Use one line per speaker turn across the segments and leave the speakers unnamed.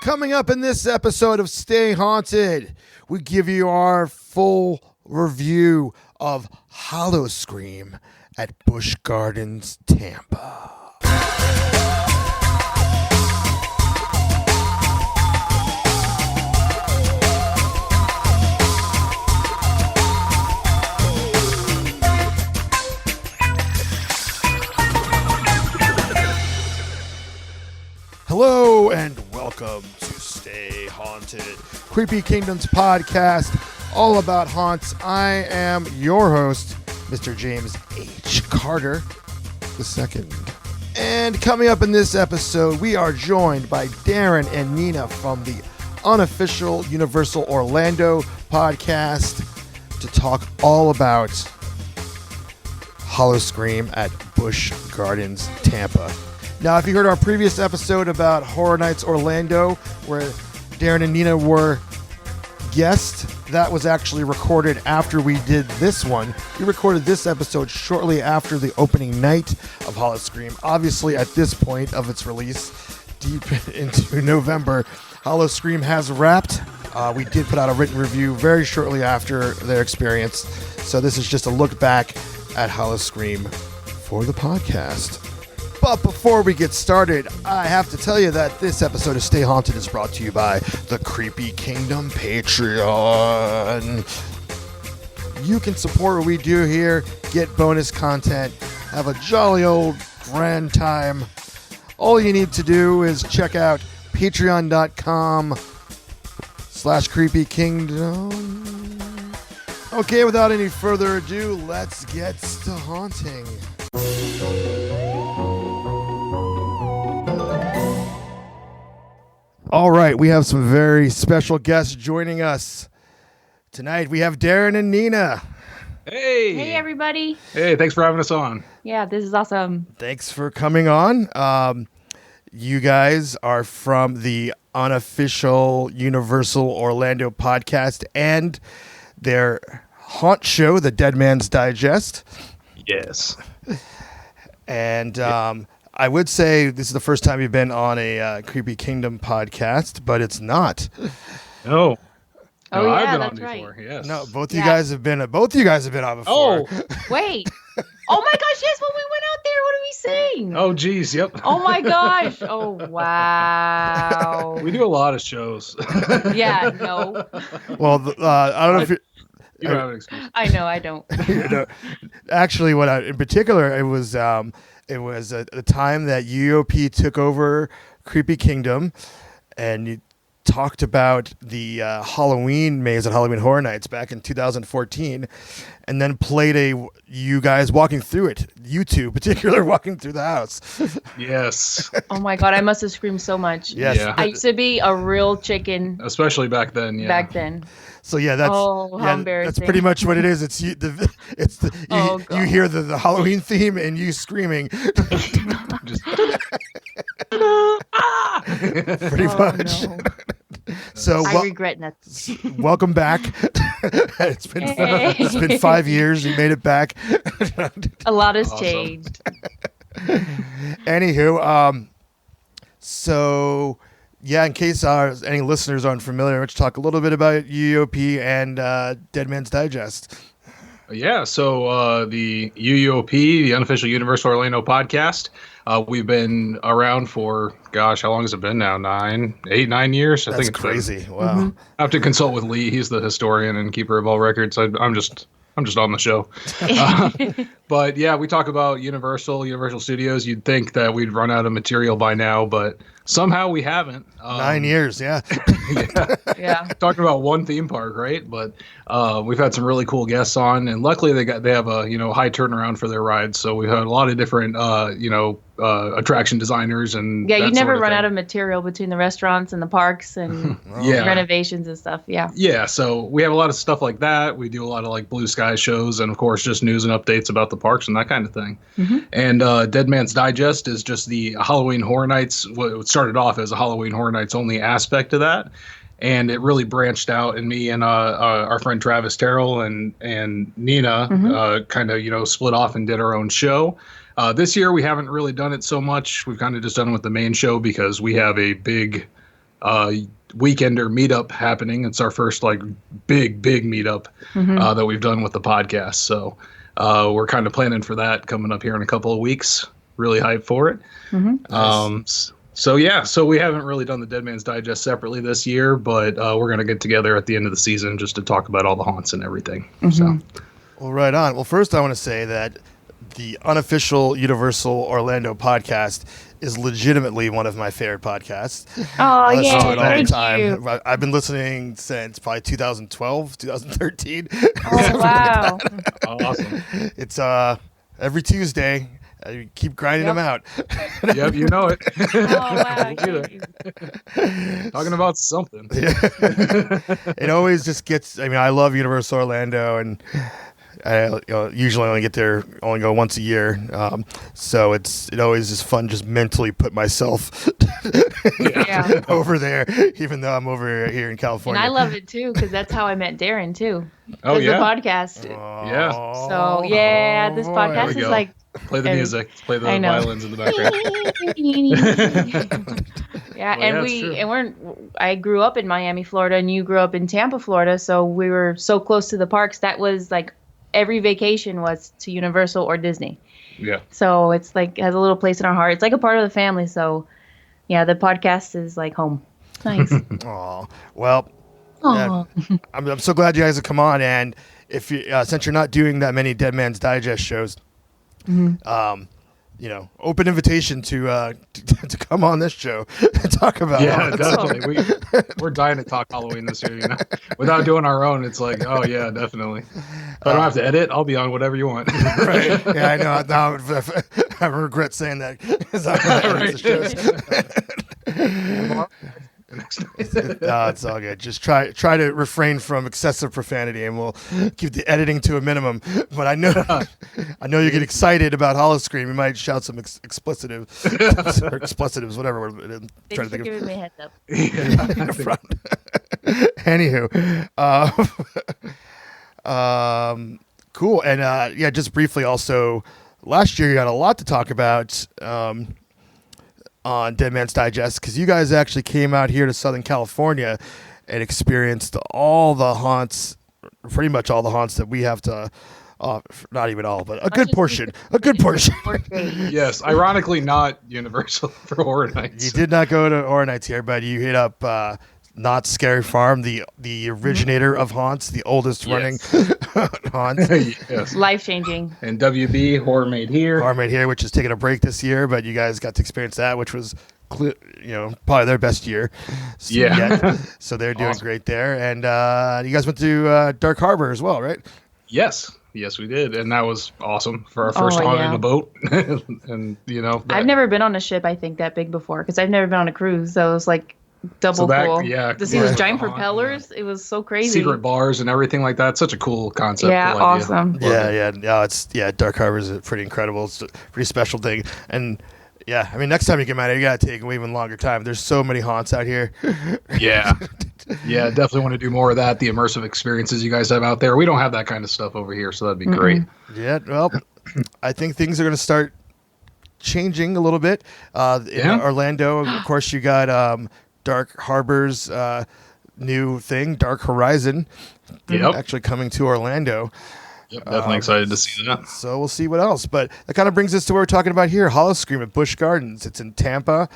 Coming up in this episode of Stay Haunted, we give you our full review of Howl-O-Scream at Busch Gardens Tampa. Hello and welcome to Stay Haunted, Creepy Kingdoms podcast, all about haunts. I am your host, Mr. James H. Carter II. And coming up in this episode, we are joined by Darren and Nina from the Unofficial Universal Orlando Podcast to talk all about Howl-O-Scream at Busch Gardens Tampa. Now, if you heard our previous episode about Horror Nights Orlando, where Darren and Nina were guests, that was actually recorded after we did this one. We recorded this episode shortly after the opening night of Howl-O-Scream. Obviously, at this point of its release, deep into November, Howl-O-Scream has wrapped. We did put out a written review very shortly after their experience. So this is just a look back at Howl-O-Scream for the podcast. But before we get started, I have to tell you that this episode of Stay Haunted is brought to you by the Creepy Kingdom Patreon. You can support what we do here, get bonus content, have a jolly old grand time. All you need to do is check out patreon.com/creepykingdom. Okay, without any further ado, let's get to haunting. All right, we have some very special guests joining us tonight. We have Darren and Nina.
Hey.
Hey, everybody.
Hey, thanks for having us on.
Yeah, this is awesome.
Thanks for coming on. You guys are from the Unofficial Universal Orlando Podcast and their haunt show, The Dead Man's Digest.
Yes.
And I would say this is the first time you've been on a Creepy Kingdom podcast, but it's not.
No.
Oh,
no,
yeah,
I've been
that's
on
right.
before. Yes.
No, both you guys have been on before.
Oh.
Wait. Oh, my gosh, yes, when we went out there, what did we sing?
Oh, geez. Yep.
Oh, my gosh. Oh, wow.
We do a lot of shows.
Yeah, no.
Well, I don't know if
You don't have an excuse.
I know, I don't.
Actually, in particular, it was a time that UOP took over Creepy Kingdom, and you talked about the Halloween maze at Halloween Horror Nights back in 2014, and then played you guys walking through it. You two, particular, walking through the house.
Yes.
Oh, my God, I must have screamed so much.
Yes.
Yeah.
I used to be a real chicken
Especially back then. Yeah.
back then.
So yeah, that's
Oh, how embarrassing.
That's pretty much what it is. It's you hear the Halloween theme and you screaming.
Just,
Pretty much.
No.
So
I regret nothing.
welcome back. It's been 5 years. You made it back.
A lot has
Awesome.
changed.
Anywho, so yeah, in case any listeners aren't familiar, let's talk a little bit about UUOP and Dead Man's Digest.
yeah. So the UUOP, the Unofficial Universal Orlando Podcast, we've been around for, gosh, how long has it been now? 9 years? I
That's
think it's
crazy. Wow.
I have to consult with Lee. He's the historian and keeper of all records. I'm just on the show. But yeah, we talk about Universal Studios. You'd think that we'd run out of material by now, but somehow we haven't.
9 years, yeah.
Yeah.
Talking about one theme park, right? But we've had some really cool guests on, and luckily they have a high turnaround for their rides. So we've had a lot of different attraction designers and
Yeah, you
that
never
sort of
run
thing.
out of material between the restaurants and the parks and
Yeah.
renovations and stuff. Yeah.
Yeah, so we have a lot of stuff like that. We do a lot of like blue sky shows and of course just news and updates about the parks and that kind of thing.
Mm-hmm.
And Dead Man's Digest is just the Halloween Horror Nights. Well, it started off as a Halloween Horror Nights only aspect of that. And it really branched out, and me and our friend Travis Terrell and Nina kind of split off and did our own show. This year we haven't really done it so much. We've kind of just done it with the main show because we have a big weekender meetup happening. It's our first like big meetup that we've done with the podcast. So we're kind of planning for that coming up here in a couple of weeks. Really hyped for it.
Nice.
So we haven't really done the Dead Man's Digest separately this year, but we're going to get together at the end of the season just to talk about all the haunts and everything. So,
Well, right on. Well, first I want to say that the Unofficial Universal Orlando Podcast is legitimately one of my favorite podcasts.
Oh,
I listen to
yeah.
it all the
Thank
time.
you.
I've been listening since probably 2012, 2013.
Oh, wow.
awesome.
It's every Tuesday. I keep grinding them out.
Yep, you know it.
Oh, wow.
Talking about something.
It always just gets. I mean, I love Universal Orlando, and I usually only go once a year. So it always is fun just mentally put myself over there, even though I'm over here in California.
And I love it too, because that's how I met Darren too.
Oh, yeah.
The podcast.
Yeah.
So yeah, this podcast is like.
Play the music. Play the violins in the background.
I grew up in Miami, Florida, and you grew up in Tampa, Florida. So we were so close to the parks. That was like every vacation was to Universal or Disney.
Yeah.
So it's like has a little place in our heart. It's like a part of the family. So yeah, the podcast is like home. Nice.
Aw. Well, yeah, I'm so glad you guys have come on. And if you, since you're not doing that many Dead Man's Digest shows, open invitation to come on this show and talk about.
Yeah, definitely. We're dying to talk Halloween this year. Without doing our own, it's like, oh yeah, definitely. If I don't have to edit, I'll be on whatever you want.
Right? Yeah, I know. Now, I regret saying that because I the shows. It's all good. Just try to refrain from excessive profanity, and we'll keep the editing to a minimum. But I know you get excited about Howl-O-Scream. You might shout some explicitives, whatever. I'm trying to think
giving me a heads up.
Anywho, cool. And just briefly, also last year you had a lot to talk about. On Dead Man's Digest, because you guys actually came out here to Southern California and experienced all the haunts, pretty much all the haunts that we have to, not even all, but a good portion.
Yes, ironically not Universal for Horror Nights.
You did not go to Horror Nights here, but you hit up Not Scary Farm, the originator of haunts, the oldest running haunts.
Yes.
Life-changing.
And WB, Horror Made Here.
Which is taking a break this year, but you guys got to experience that, which was probably their best year. So they're doing great there. And you guys went to Dark Harbor as well, right?
Yes, we did, and that was awesome for our first haunt in the boat. And
I've never been on a ship, I think, that big before, because I've never been on a cruise, so it was like double cool.
Yeah,
to see those giant propellers, it was so crazy.
Secret bars and everything like that. Such a cool concept.
Yeah,
cool
awesome.
Dark Harbor is pretty incredible. It's a pretty special thing, and yeah, I mean, next time you come out here, you gotta take an even longer time. There's so many haunts out here.
Yeah, definitely want to do more of that. The immersive experiences you guys have out there. We don't have that kind of stuff over here, so that'd be great.
Yeah, well, I think things are gonna start changing a little bit. In Orlando, of course, you got Dark Harbor's new thing, Dark Horizon, actually coming to Orlando.
Yep, definitely excited to see that.
So we'll see what else. But that kind of brings us to what we're talking about here, Howl-O-Scream at Busch Gardens. It's in Tampa,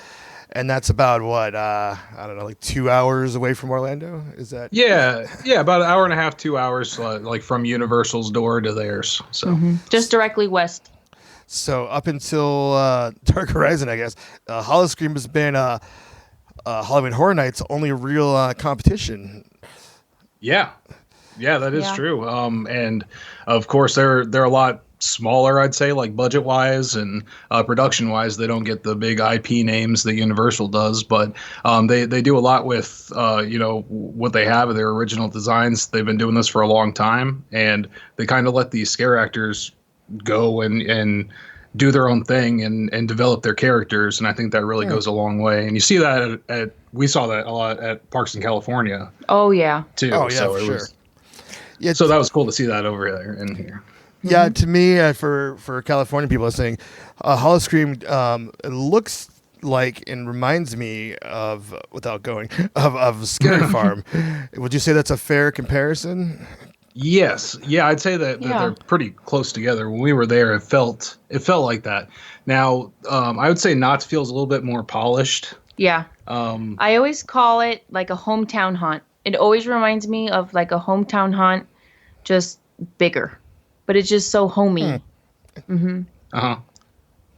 and that's about, I don't know, like 2 hours away from Orlando? Is that?
Yeah, about an hour and a half, 2 hours, like from Universal's door to theirs. So
just directly west.
So up until Dark Horizon, I guess, Howl-O-Scream has been Halloween Horror Nights' only real competition.
Yeah, that is true. And of course, they're a lot smaller, I'd say, like budget wise and production wise. They don't get the big IP names that Universal does, but they do a lot with what they have of their original designs. They've been doing this for a long time, and they kind of let these scare actors go and do their own thing and develop their characters, and I think that really goes a long way. And you see that we saw that a lot at parks in California.
Oh yeah,
too.
Oh yeah,
so
for sure.
So that was cool to see that over there in here.
Yeah, to me, for California people listening, Howl-O-Scream, it looks like and reminds me of, without going, of Scary Farm. Would you say that's a fair comparison?
Yes. Yeah, I'd say that they're pretty close together. When we were there, it felt like that. Now, I would say Knott's feels a little bit more polished.
Yeah. I always call it like a hometown haunt. It always reminds me of like a hometown haunt, just bigger. But it's just so homey. Mm-hmm.
Uh-huh.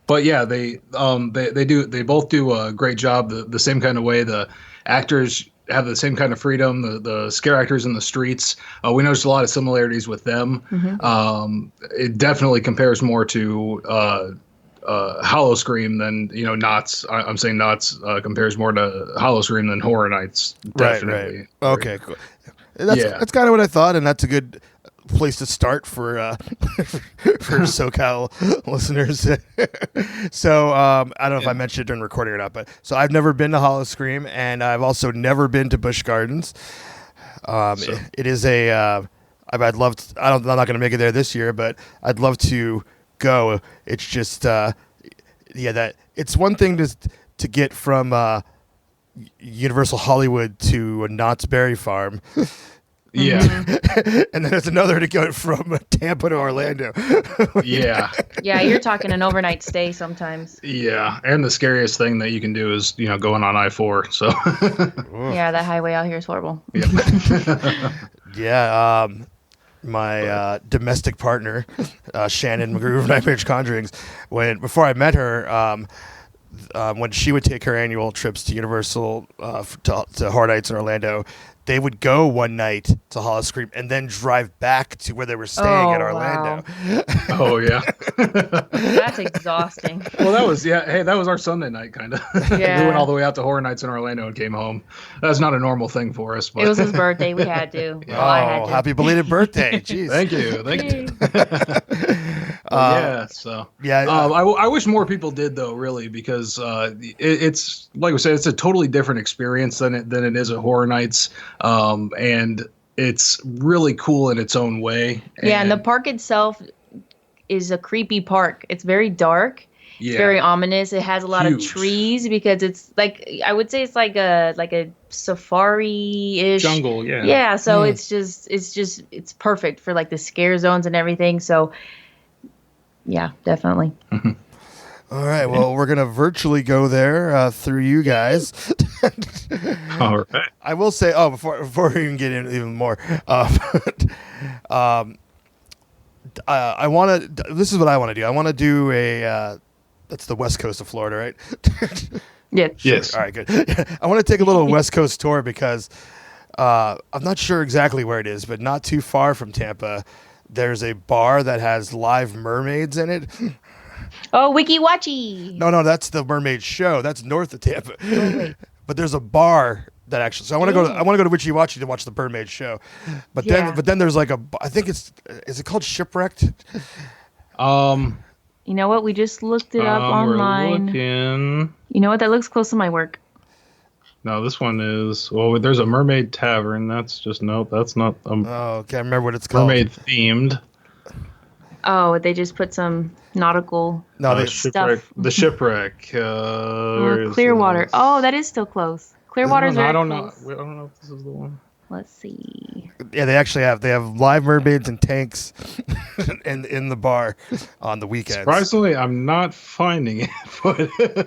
But yeah, they both do a great job. The same kind of way. The actors have the same kind of freedom. The scare actors in the streets. We noticed a lot of similarities with them. Mm-hmm. It definitely compares more to Howl-O-Scream than Knott's. I'm saying Knott's compares more to Howl-O-Scream than Horror Nights. Definitely.
Right. Okay. Cool. That's kind of what I thought, and that's a good place to start for SoCal listeners. So I don't know if I mentioned it during recording or not, but so I've never been to Howl-O-Scream, and I've also never been to Busch Gardens. It is I'd love to, I'm not going to make it there this year, but I'd love to go. It's just that it's one thing to get from Universal Hollywood to Knott's Berry Farm.
Yeah.
And then there's another to go from Tampa to Orlando.
Yeah.
Yeah, you're talking an overnight stay sometimes.
Yeah. And the scariest thing that you can do is, going on I-4. So
yeah, that highway out here is horrible.
Yeah.
Yeah. My domestic partner, Shannon McGrew of Nightmare Conjurings, before I met her, when she would take her annual trips to Universal to Horror Nights in Orlando, they would go one night to Howl-O-Scream and then drive back to where they were staying at Orlando.
Wow.
Oh, yeah.
That's exhausting.
Well, that was our Sunday night, kind of.
Yeah.
We went all the way out to Horror Nights in Orlando and came home. That's not a normal thing for us. But
it was his birthday. We had to.
Yeah.
Well, I had to.
Happy belated birthday. Jeez.
Thank you.
Yeah.
I wish more people did, though, really, because it's, like we said, it's a totally different experience than it is at Horror Nights. And it's really cool in its own way.
Yeah, and the park itself is a creepy park. It's very dark.
Yeah.
It's very ominous. It has a lot of trees because it's like, I would say it's like a safari-ish
jungle. Yeah.
Yeah. So it's perfect for like the scare zones and everything. So yeah, definitely.
Mm-hmm.
All right. Well, we're gonna virtually go there through you guys.
All right.
I will say, before we even get in even more, I want to. This is what I want to do. I want to do a. That's the west coast of Florida, right?
Yeah.
Yes.
All right. Good. I want to take a little west coast tour because I'm not sure exactly where it is, but not too far from Tampa, there's a bar that has live mermaids in it.
Oh, Wiki Watchy.
No, that's the mermaid show. That's north of Tampa. But there's a bar that actually. So I want to go. I want to go to Witchy Watchy to watch the mermaid show. But then there's like I think is it called Shipwrecked?
You know what? We just looked it up online. You know what? That looks close to my work.
No, this one is. Well, there's a mermaid tavern. That's just that's not.
Can't remember what it's called.
Mermaid themed.
Oh, they just put some nautical stuff.
The shipwreck.
Clearwater. Oh, that is still close. Clearwater's very close.
I don't know if this is the one.
Let's see.
Yeah, they actually have live mermaids and tanks in the bar on the weekends.
Surprisingly, I'm not finding it. But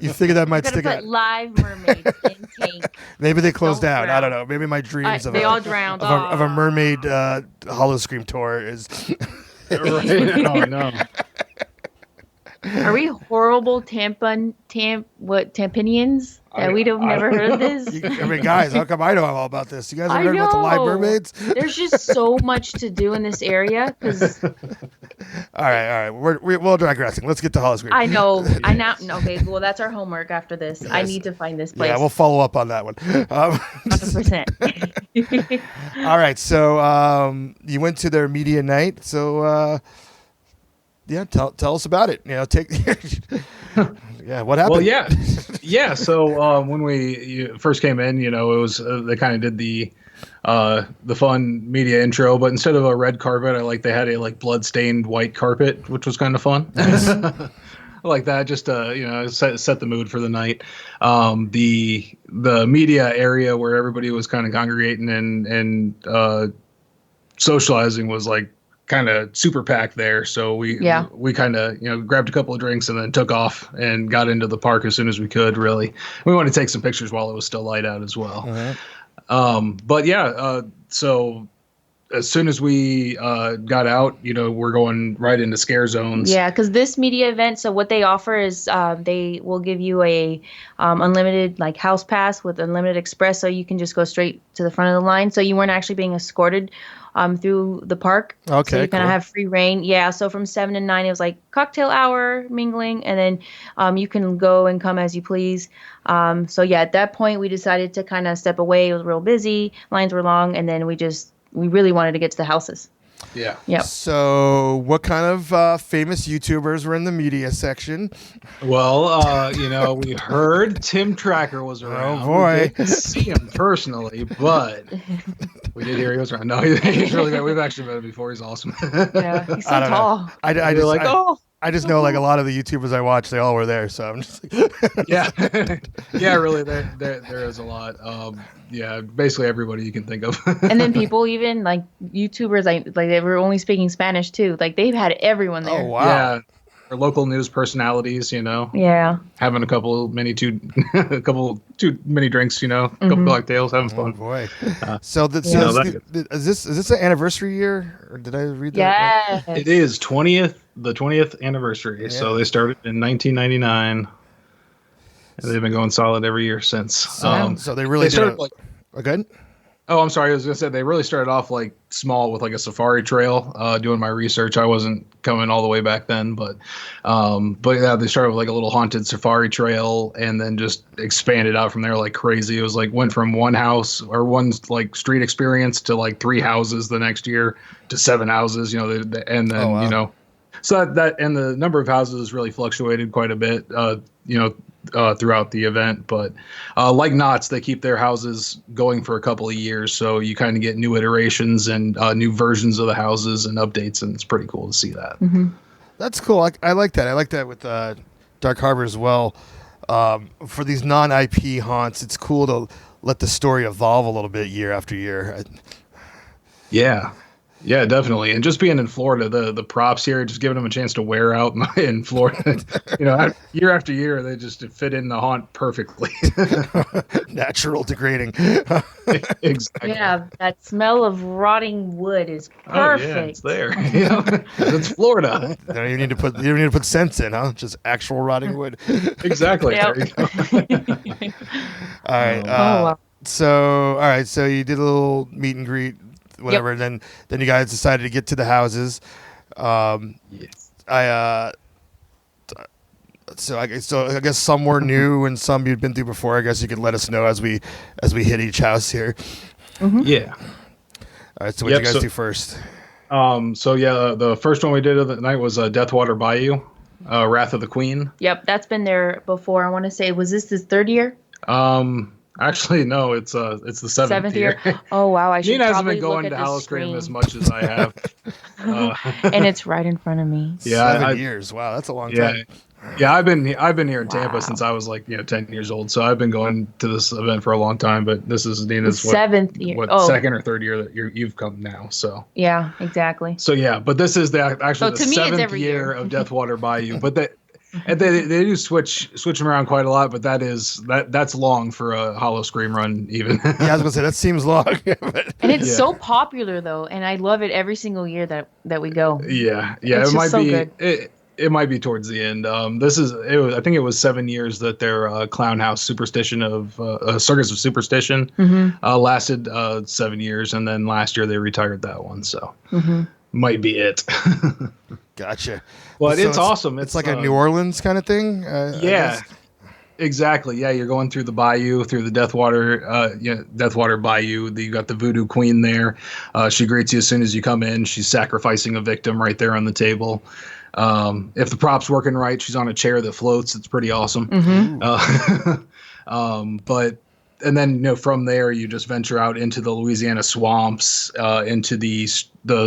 you figure that might stick out.
Live mermaids in tank.
Maybe they closed down. I don't know. Maybe my dreams
they all drowned.
of a mermaid Howl-O-Scream tour is.
Right? Oh no.
Are we horrible Tampanians? That we've never heard of this?
Guys, how come I know all about this? You guys have heard about the live mermaids?
There's just so much to do in this area.
All right. We're digressing. Let's get to Howl-O-Scream.
I know. Okay, well, that's our homework after this. Yes. I need to find this place.
Yeah, we'll follow up on that one.
100%.
All right, so you went to their media night. So, tell us about it. What happened?
Well, yeah. So when we first came in, it was they kind of did the fun media intro, but instead of a red carpet, they had a blood-stained white carpet, which was kind of fun. like that, just to set the mood for the night. The media area where everybody was kind of congregating and socializing was like kind of super packed there. So we kind of grabbed a couple of drinks and then took off and got into the park as soon as we could. Really, we wanted to take some pictures while it was still light out as well. So as soon as we got out, we're going right into scare zones.
Yeah, because this media event, so what they offer is they will give you a unlimited like house pass with unlimited express, so you can just go straight to the front of the line. So you weren't actually being escorted through the park.
Okay,
so you kind of have free reign. Yeah, so from 7 to 9, it was like cocktail hour, mingling, and then you can go and come as you please. So yeah, at that point, we decided to kind of step away. It was real busy, lines were long, and then we really wanted to get to the houses.
Yeah.
Yep.
So what kind of famous YouTubers were in the media section?
Well, we heard Tim Tracker was around.
Oh, boy.
We didn't see him personally, but we did hear he was around. No, he's really good. We've actually met him before. He's awesome.
Yeah, he's so tall.
I just know like a lot of the YouTubers I watch, they all were there. So I'm just like,
yeah, really, there is a lot. Basically everybody you can think of.
And then people, even like YouTubers, like they were only speaking Spanish too. Like they've had everyone there.
Oh wow.
Yeah. Or local news personalities,
Yeah.
having a couple too many drinks, a couple cocktails, having fun.
Oh boy. Is this an anniversary year, or did I read that?
Yeah.
It is the 20th anniversary. Yeah. So they started in 1999, and they've been going solid every year since.
So they really started good.
Oh, I'm sorry. I was going to say they really started off like small with like a safari trail. Doing my research, I wasn't coming all the way back then, but yeah, they started with like a little haunted safari trail, and then just expanded out from there like crazy. It was like went from one house or one like street experience to like 3 houses the next year to 7 houses. And then so that and the number of houses really fluctuated quite a bit. Throughout the event, but like Knott's, they keep their houses going for a couple of years, so you kind of get new iterations and new versions of the houses and updates, and it's pretty cool to see that.
Mm-hmm.
That's cool. I like that. I like that with Dark Harbor as well. For these non-IP haunts, it's cool to let the story evolve a little bit year after year.
Yeah, definitely. And just being in Florida, the props here, just giving them a chance to wear out in Florida. Year after year, they just fit in the haunt perfectly.
Natural degrading.
Exactly.
Yeah, that smell of rotting wood is perfect.
Oh, yeah, it's there. It's Florida.
You don't need to put scents in, huh? Just actual rotting wood.
Exactly.
Yep.
There you go.
All right.
Wow.
So you did a little meet and greet, whatever.
Yep.
And then you guys decided to get to the houses.
Yes.
So I guess some were new and some you'd been through before. I guess you could let us know as we hit each house here.
Mm-hmm.
Yeah.
All right. So what did you guys do first?
The first one we did of the night was Deathwater Bayou, Wrath of the Queen.
Yep, that's been there before. I want to say, was this his 3rd year?
Actually, no, it's the 7th year.
Oh wow, I should
Nina hasn't
probably
been going
look
to
at the
Howl-O-Scream
screen.
as much as I have.
And it's right in front of me.
Yeah,
7 years. Wow, that's a long time.
Yeah, I've been here in Tampa since I was 10 years old. So I've been going to this event for a long time. But this is Nina's
7th year.
Second or third year that you've come now. So
yeah, exactly.
So yeah, but this is the 7th year of Deathwater Bayou. But they do switch them around quite a lot. But that's long for a Howl-O-Scream run even.
Yeah, I was gonna say that seems long.
And it's so popular though, and I love it every single year that we go.
Yeah,
It's
it might
so
be.
good.
It might be towards the end. I think it was 7 years that their clown house superstition of circus of superstition lasted 7 years, and then last year they retired that one. So might be it.
Gotcha.
But it's awesome.
It's like a New Orleans kind of thing.
Yeah. Exactly. Yeah, you're going through the bayou, through the Deathwater Bayou. You got the Voodoo Queen there. She greets you as soon as you come in. She's sacrificing a victim right there on the table. If the prop's working right, she's on a chair that floats. It's pretty awesome. And then from there you just venture out into the Louisiana swamps, into the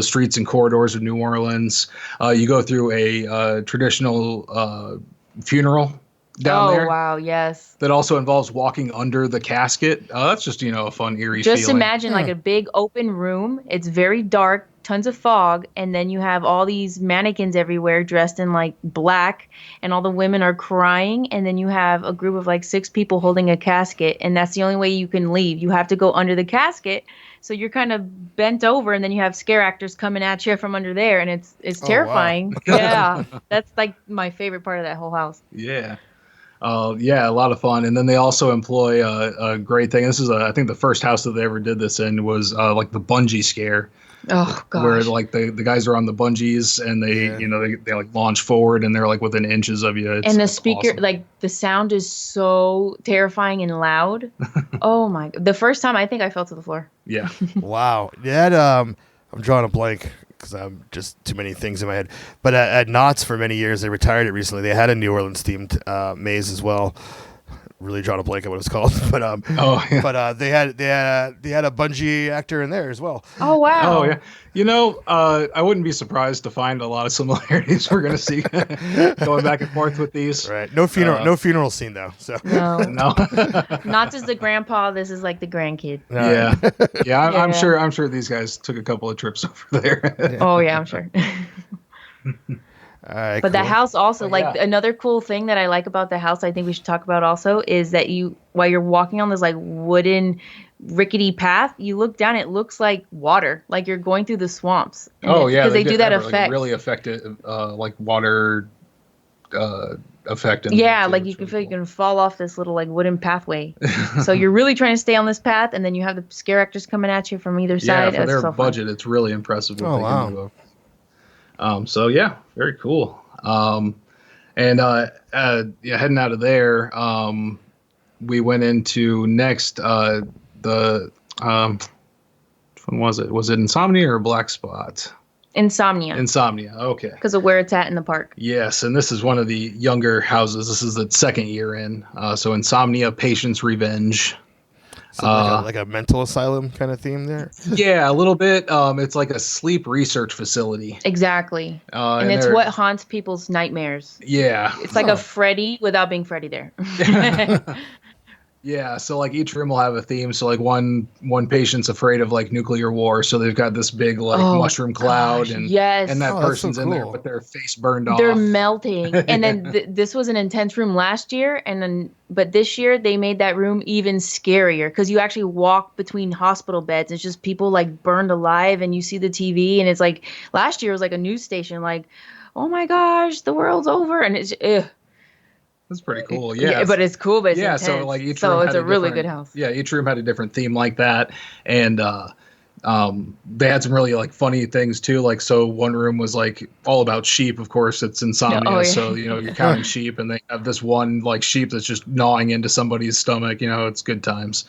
streets and corridors of New Orleans. You go through a traditional funeral down there.
Oh, wow, yes.
That also involves walking under the casket. That's just, a fun, eerie
Just
feeling.
imagine like a big open room. It's very dark, tons of fog, and then you have all these mannequins everywhere dressed in like black, and all the women are crying, and then you have a group of like 6 people holding a casket, and that's the only way you can leave. You have to go under the casket. So you're kind of bent over, and then you have scare actors coming at you from under there, and it's terrifying.
Wow.
Yeah. That's like my favorite part of that whole house.
Yeah. Yeah, a lot of fun. And then they also employ a great thing. This is, I think, the first house that they ever did this in was like the bungee scare.
Oh, gosh.
Where like the guys are on the bungees and they they like launch forward and they're like within inches of you.
And the speaker,
awesome.
like the sound is so terrifying and loud. Oh my! The first time I think I fell to the floor.
Yeah.
Wow. Yeah. I'm drawing a blank because I'm just too many things in my head. But at Knott's for many years, they retired it recently. They had a New Orleans themed maze as well. Really drawing a blank on what it's called, but they had a bungee actor in there as well.
Oh wow!
Oh yeah, I wouldn't be surprised to find a lot of similarities we're gonna see going back and forth with these.
Right, no funeral scene though. So
no.
Not
just the grandpa. This is like the grandkid.
Yeah. I'm sure these guys took a couple of trips over there.
Oh yeah, I'm sure.
All right,
but
cool.
the house also, another cool thing that I like about the house, I think we should talk about also, is that while you're walking on this like wooden rickety path, you look down, it looks like water, like you're going through the swamps. Because they do that effect.
Like, really effective, like water effect.
Like you can feel you can fall off this little like wooden pathway. So you're really trying to stay on this path, and then you have the scare actors coming at you from either side.
Yeah, for their
so
budget, it's really impressive what they can do. So yeah, very cool. Heading out of there, we went into next when was it? Was it Insomnia or Black Spot?
Insomnia,
okay.
Because of where it's at in the park.
Yes, and this is one of the younger houses. This is the second year in. So Insomnia, Patience, Revenge.
So like a mental asylum kind of theme there.
Yeah, a little bit. It's like a sleep research facility.
Exactly. And it's what haunts people's nightmares.
Yeah.
It's like a Freddy without being Freddy there.
Yeah, so like each room will have a theme. So like one patient's afraid of like nuclear war, so they've got this big like mushroom cloud, and that person's so cool. In there with their face burned off.
They're melting. And then this was an intense room last year, but this year they made that room even scarier because you actually walk between hospital beds. It's just people like burned alive, and you see the TV, and it's like last year was like a news station, like, oh my gosh, the world's over, and it's
That's pretty cool. Yeah,
but it's cool. But it's intense.
So like each room
it's a really good house.
Yeah, each room had a different theme like that, and they had some really like funny things too. Like so, one room was like all about sheep. Of course, it's Insomnia, so you're counting sheep, and they have this one like sheep that's just gnawing into somebody's stomach. It's good times.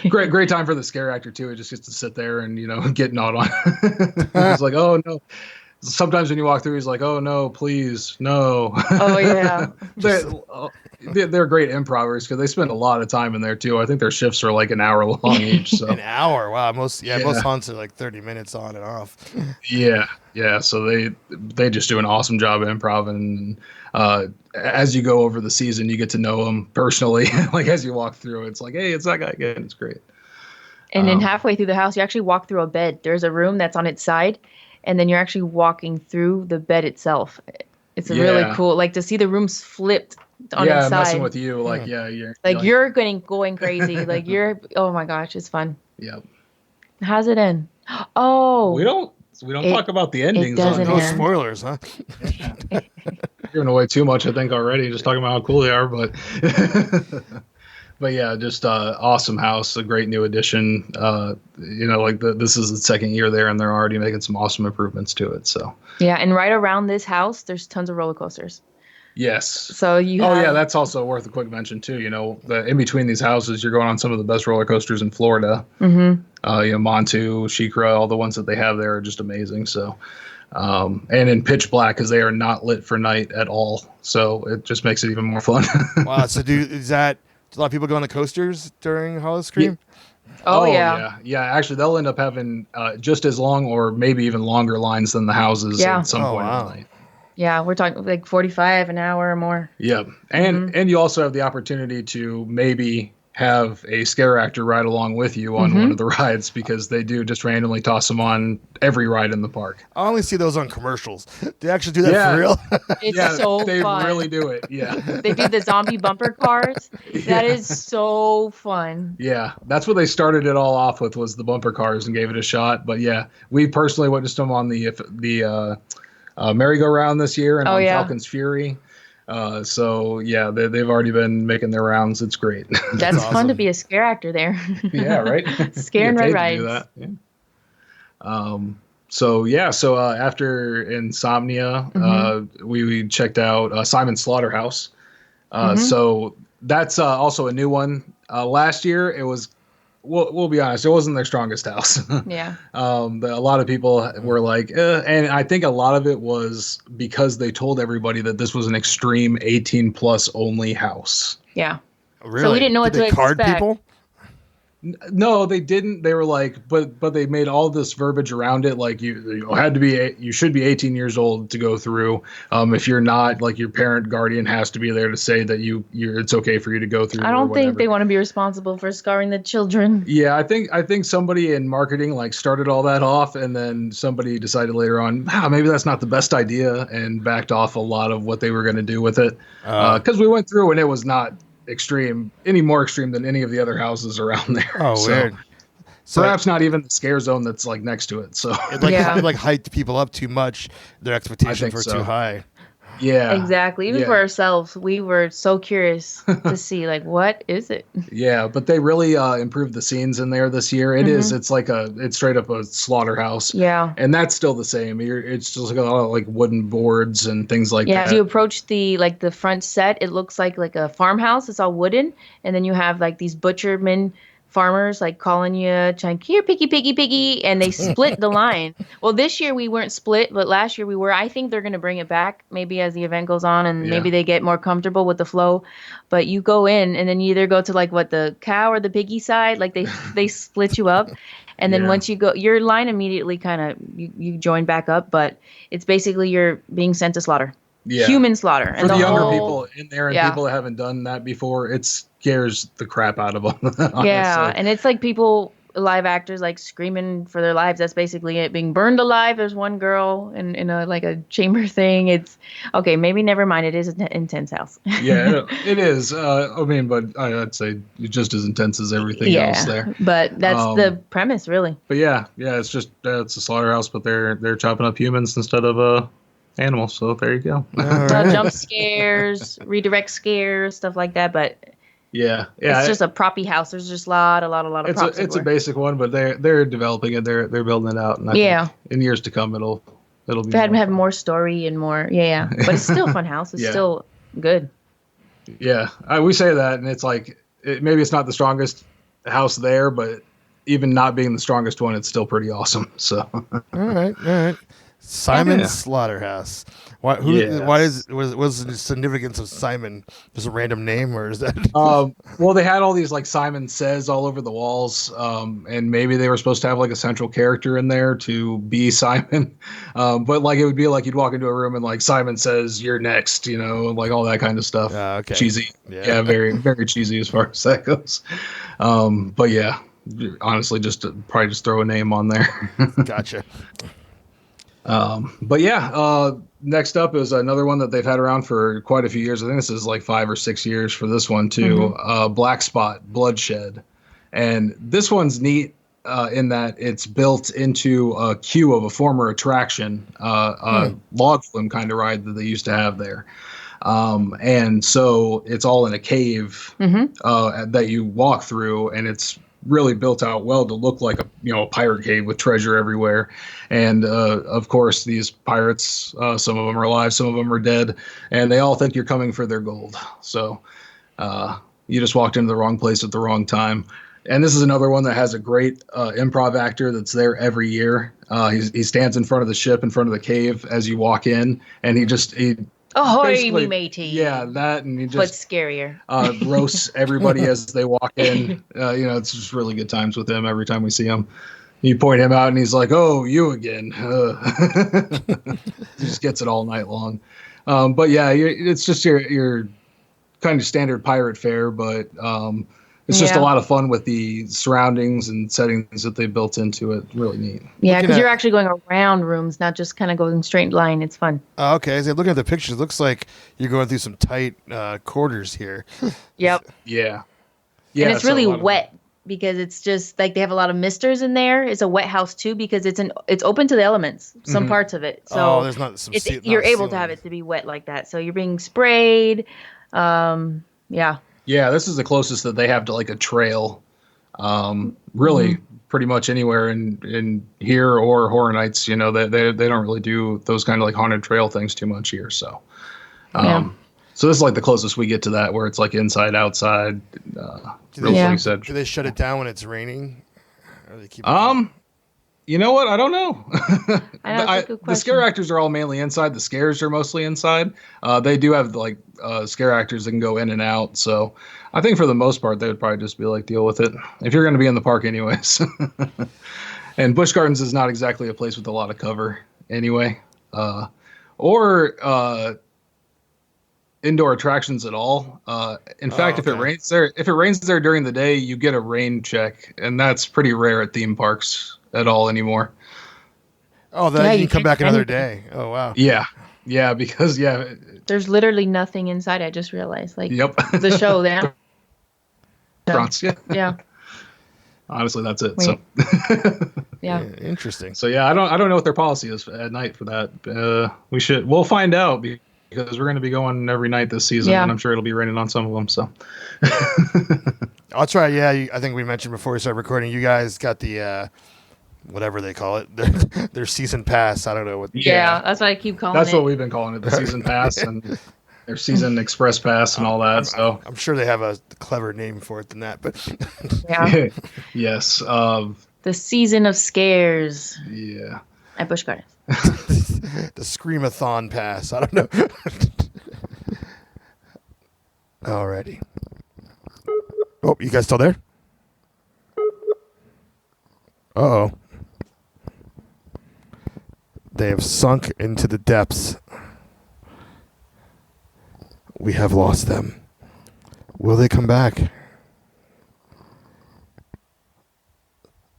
Great time for the scare actor too. It just gets to sit there and get gnawed on. It's like, oh no. Sometimes when you walk through, he's like, "Oh no, please, no."
Oh yeah.
They're great improvers because they spend a lot of time in there too. I think their shifts are like an hour long each. So
an hour, wow. Most haunts are like 30 minutes on and off.
Yeah. So they just do an awesome job of improv, and as you go over the season, you get to know them personally. Like as you walk through, it's like, hey, it's that guy again. It's great.
And then halfway through the house, you actually walk through a bed. There's a room that's on its side. And then you're actually walking through the bed itself. It's really cool, like to see the rooms flipped on its side. Yeah, messing
with you, like you're
like you're going crazy. Like oh my gosh, it's fun.
Yep.
How's it end? Oh,
we don't talk about the endings.
No spoilers, huh?
You're giving away too much, I think already. Just talking about how cool they are, but. But yeah, just awesome house, a great new addition. This is the second year there, and they're already making some awesome improvements to it. So
yeah, and right around this house, there's tons of roller coasters.
Yes.
So
that's also worth a quick mention too. In between these houses, you're going on some of the best roller coasters in Florida. Mm-hmm. Montu, Shikra, all the ones that they have there are just amazing. So. And in pitch black because they are not lit for night at all. So it just makes it even more fun.
Wow. So a lot of people go on the coasters during Howl-O-Scream?
Yeah. Oh, yeah.
Yeah, actually, they'll end up having just as long or maybe even longer lines than the houses at some point in the night.
Yeah, we're talking like 45 an hour or more.
Yeah. And you also have the opportunity to maybe have a scare actor ride along with you on one of the rides, because they do just randomly toss them on every ride in the park.
I only see those on commercials. They actually do that for real?
It's so
they
fun.
really do it. Yeah.
They do the zombie bumper cars. That is so fun.
Yeah, that's what they started it all off with, was the bumper cars, and gave it a shot. But yeah, we personally witnessed them on the merry-go-round this year and on Falcon's Fury. So yeah, they've already been making their rounds. It's great.
That's awesome. Fun to be a scare actor there.
Yeah, right.
Scare and ride rides.
Do that. Yeah. So after Insomnia, we checked out Simon's Slaughterhouse. So that's also a new one. Last year it was. We'll be honest, it wasn't their strongest house.
Yeah.
A lot of people were like, and I think a lot of it was because they told everybody that this was an extreme 18 plus only house.
Yeah.
Really?
So we didn't know what to expect.
Card people?
No, they didn't. They were like, but they made all this verbiage around it. Like you should be 18 years old to go through. If you're not, like, your parent guardian has to be there to say that it's okay for you to go through.
I don't think they want to be responsible for scarring the children.
Yeah, I think somebody in marketing like started all that off, and then somebody decided later on, maybe that's not the best idea, and backed off a lot of what they were going to do with it. Because we went through and it was not any more extreme than any of the other houses around there.
Oh, weird.
So perhaps not even the scare zone that's like next to it. So
it hyped people up too much. Their expectations were too high.
Yeah,
exactly. Even for ourselves, we were so curious to see, like, what is it?
Yeah, but they really improved the scenes in there this year. It's straight up a slaughterhouse.
Yeah,
and that's still the same. It's just like a lot of like wooden boards and things like that.
Yeah, as you approach the front set, it looks like a farmhouse. It's all wooden, and then you have like these butchermen. Farmers like calling you, trying, here, piggy, and they split the line. Well, this year we weren't split, but last year we were. I think they're going to bring it back maybe as the event goes on, and maybe they get more comfortable with the flow. But you go in, and then you either go to like the cow or the piggy side, like they split you up, and then once you go, your line immediately kind of you join back up, but it's basically you're being sent to slaughter. Yeah. Human slaughter.
For the younger people in there and people that haven't done that before, it scares the crap out of them.
Yeah, and it's like people, live actors, like screaming for their lives. That's basically it. Being burned alive. There's one girl in a chamber thing. It's okay. Maybe never mind. It is an intense house.
Yeah, it is. But I'd say just as intense as everything else there.
But that's the premise, really.
But it's just it's a slaughterhouse, but they're chopping up humans instead of animals. So there you go.
Jump scares, redirect scares, stuff like that. But it's just a proppy house. There's just a lot of props.
It's a basic one, but they're developing it. They're building it out. And I think in years to come, it'll be.
Have more story and more. Yeah. But it's still a fun house. It's still good.
Yeah, we say that, and it's like maybe it's not the strongest house there, but even not being the strongest one, it's still pretty awesome. So.
All right. Simon's Slaughterhouse. Why was the significance of Simon just a random name, or is that?
Well, they had all these like Simon Says all over the walls, and maybe they were supposed to have like a central character in there to be Simon, but like it would be like you'd walk into a room and like Simon Says you're next, like all that kind of stuff.
Okay.
Cheesy, very very cheesy as far as that goes. But yeah, honestly, probably just throw a name on there.
Gotcha.
Next up is another one that they've had around for quite a few years. I think this is like 5 or 6 years for this one too. Black Spot Bloodshed, and this one's neat in that it's built into a queue of a former attraction, log flume kind of ride that they used to have there. And so it's all in a cave that you walk through, and it's really built out well to look like a pirate cave with treasure everywhere. And of course these pirates, some of them are alive, some of them are dead, and they all think you're coming for their gold. So you just walked into the wrong place at the wrong time. And this is another one that has a great improv actor that's there every year. He stands in front of the ship, in front of the cave as you walk in, and he
ahoy, me matey.
Yeah, that, and he just...
But scarier.
Roasts everybody as they walk in. It's just really good times with him every time we see him. You point him out, and he's like, "Oh, you again." He just gets it all night long. But yeah, it's just your kind of standard pirate fare, but it's just a lot of fun with the surroundings and settings that they built into it. Really neat.
Yeah, because you're actually going around rooms, not just kind of going straight line. It's fun.
Okay, as I look at the pictures, it looks like you're going through some tight quarters here.
Yep.
Yeah.
And it's really wet because it's just like they have a lot of misters in there. It's a wet house too because it's open to the elements, some parts of it. So
there's not some.
You're able to have it to be wet like that. So you're being sprayed. Yeah.
Yeah, this is the closest that they have to like a trail. Really, pretty much anywhere in here or Horror Nights. You know, they don't really do those kind of like haunted trail things too much here. So, so this is like the closest we get to that, where it's like inside, outside. Like said.
Do they shut it down when it's raining? Or they keep
you know what? I don't know.
The
scare actors are all mainly inside. The scares are mostly inside. They do have like scare actors that can go in and out. So I think for the most part, they would probably just be like, deal with it if you're going to be in the park anyways. And Busch Gardens is not exactly a place with a lot of cover anyway, or indoor attractions at all. In fact, if it rains there during the day, you get a rain check, and that's pretty rare at theme parks at all anymore.
Oh, then you can come back another day. Oh, wow.
Yeah, because
there's literally nothing inside. I just realized, like,
the
show there.
Yeah. Honestly, that's it.
Wait.
So
yeah,
interesting.
So I don't know what their policy is at night for that. We'll find out because we're going to be going every night this season, and I'm sure it'll be raining on some of them. So
that's right. Yeah, I think we mentioned before we started recording, you guys got the whatever they call it, their season pass. I don't know what.
Yeah, that's what I keep calling it.
That's what we've been calling it, the season pass and their season express pass and all that.
I'm sure they have a clever name for it than that, but
yes.
The season of scares.
Yeah.
At Busch Gardens.
The Screamathon pass. I don't know. Alrighty. Oh, you guys still there? Uh-oh. They have sunk into the depths. We have lost them. Will they come back?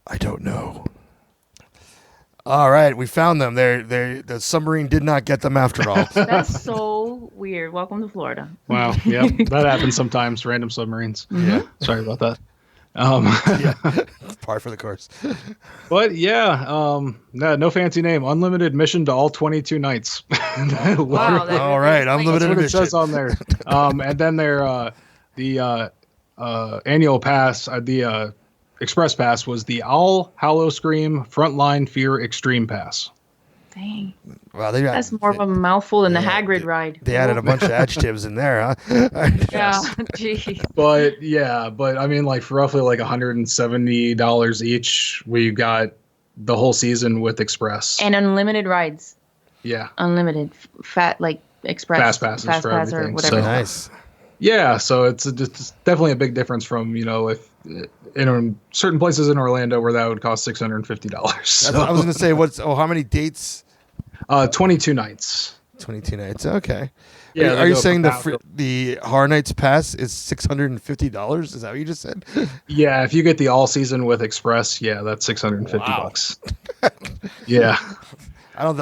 I don't know. All right, we found them. The submarine did not get them after all.
That's so weird. Welcome to Florida.
Wow. Yeah, that happens sometimes. Random submarines.
Yeah.
Sorry about that.
Par for the course.
But no fancy name. Unlimited admission to all 22 nights.
Wow.
All right, unlimited admission.
That's what it says on there. And then the annual pass, the express pass was the Howl-O-Scream Frontline Fear Extreme Pass.
Dang.
Wow,
that's more of a mouthful than the Hagrid ride.
They added a bunch of adjectives in there, huh?
Yeah, geez.
But I mean, like for roughly like $170 each, we got the whole season with express
and unlimited rides.
Yeah,
unlimited express
fast passes for everything.
Or whatever.
So,
nice.
Yeah, so it's definitely a big difference from if in certain places in Orlando where that would cost $650. So.
I was going to say, how many dates?
22 nights.
22 nights. Okay.
Yeah.
Are you saying the Horror Nights pass is $650? Is that what you just said?
Yeah. If you get the all season with express, that's $650. Yeah.
I don't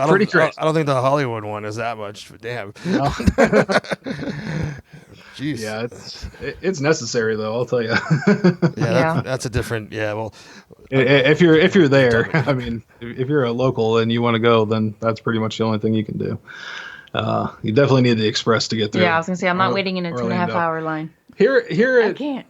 think the Hollywood one is that much. Damn. No. Jeez.
Yeah, it's necessary though. I'll tell you.
That's a different. Yeah, well,
if you're there, I mean, if you're a local and you want to go, then that's pretty much the only thing you can do. You definitely need the express to get through.
Yeah, I was gonna say I'm not waiting in a 2.5 hour line.
Here
I can't.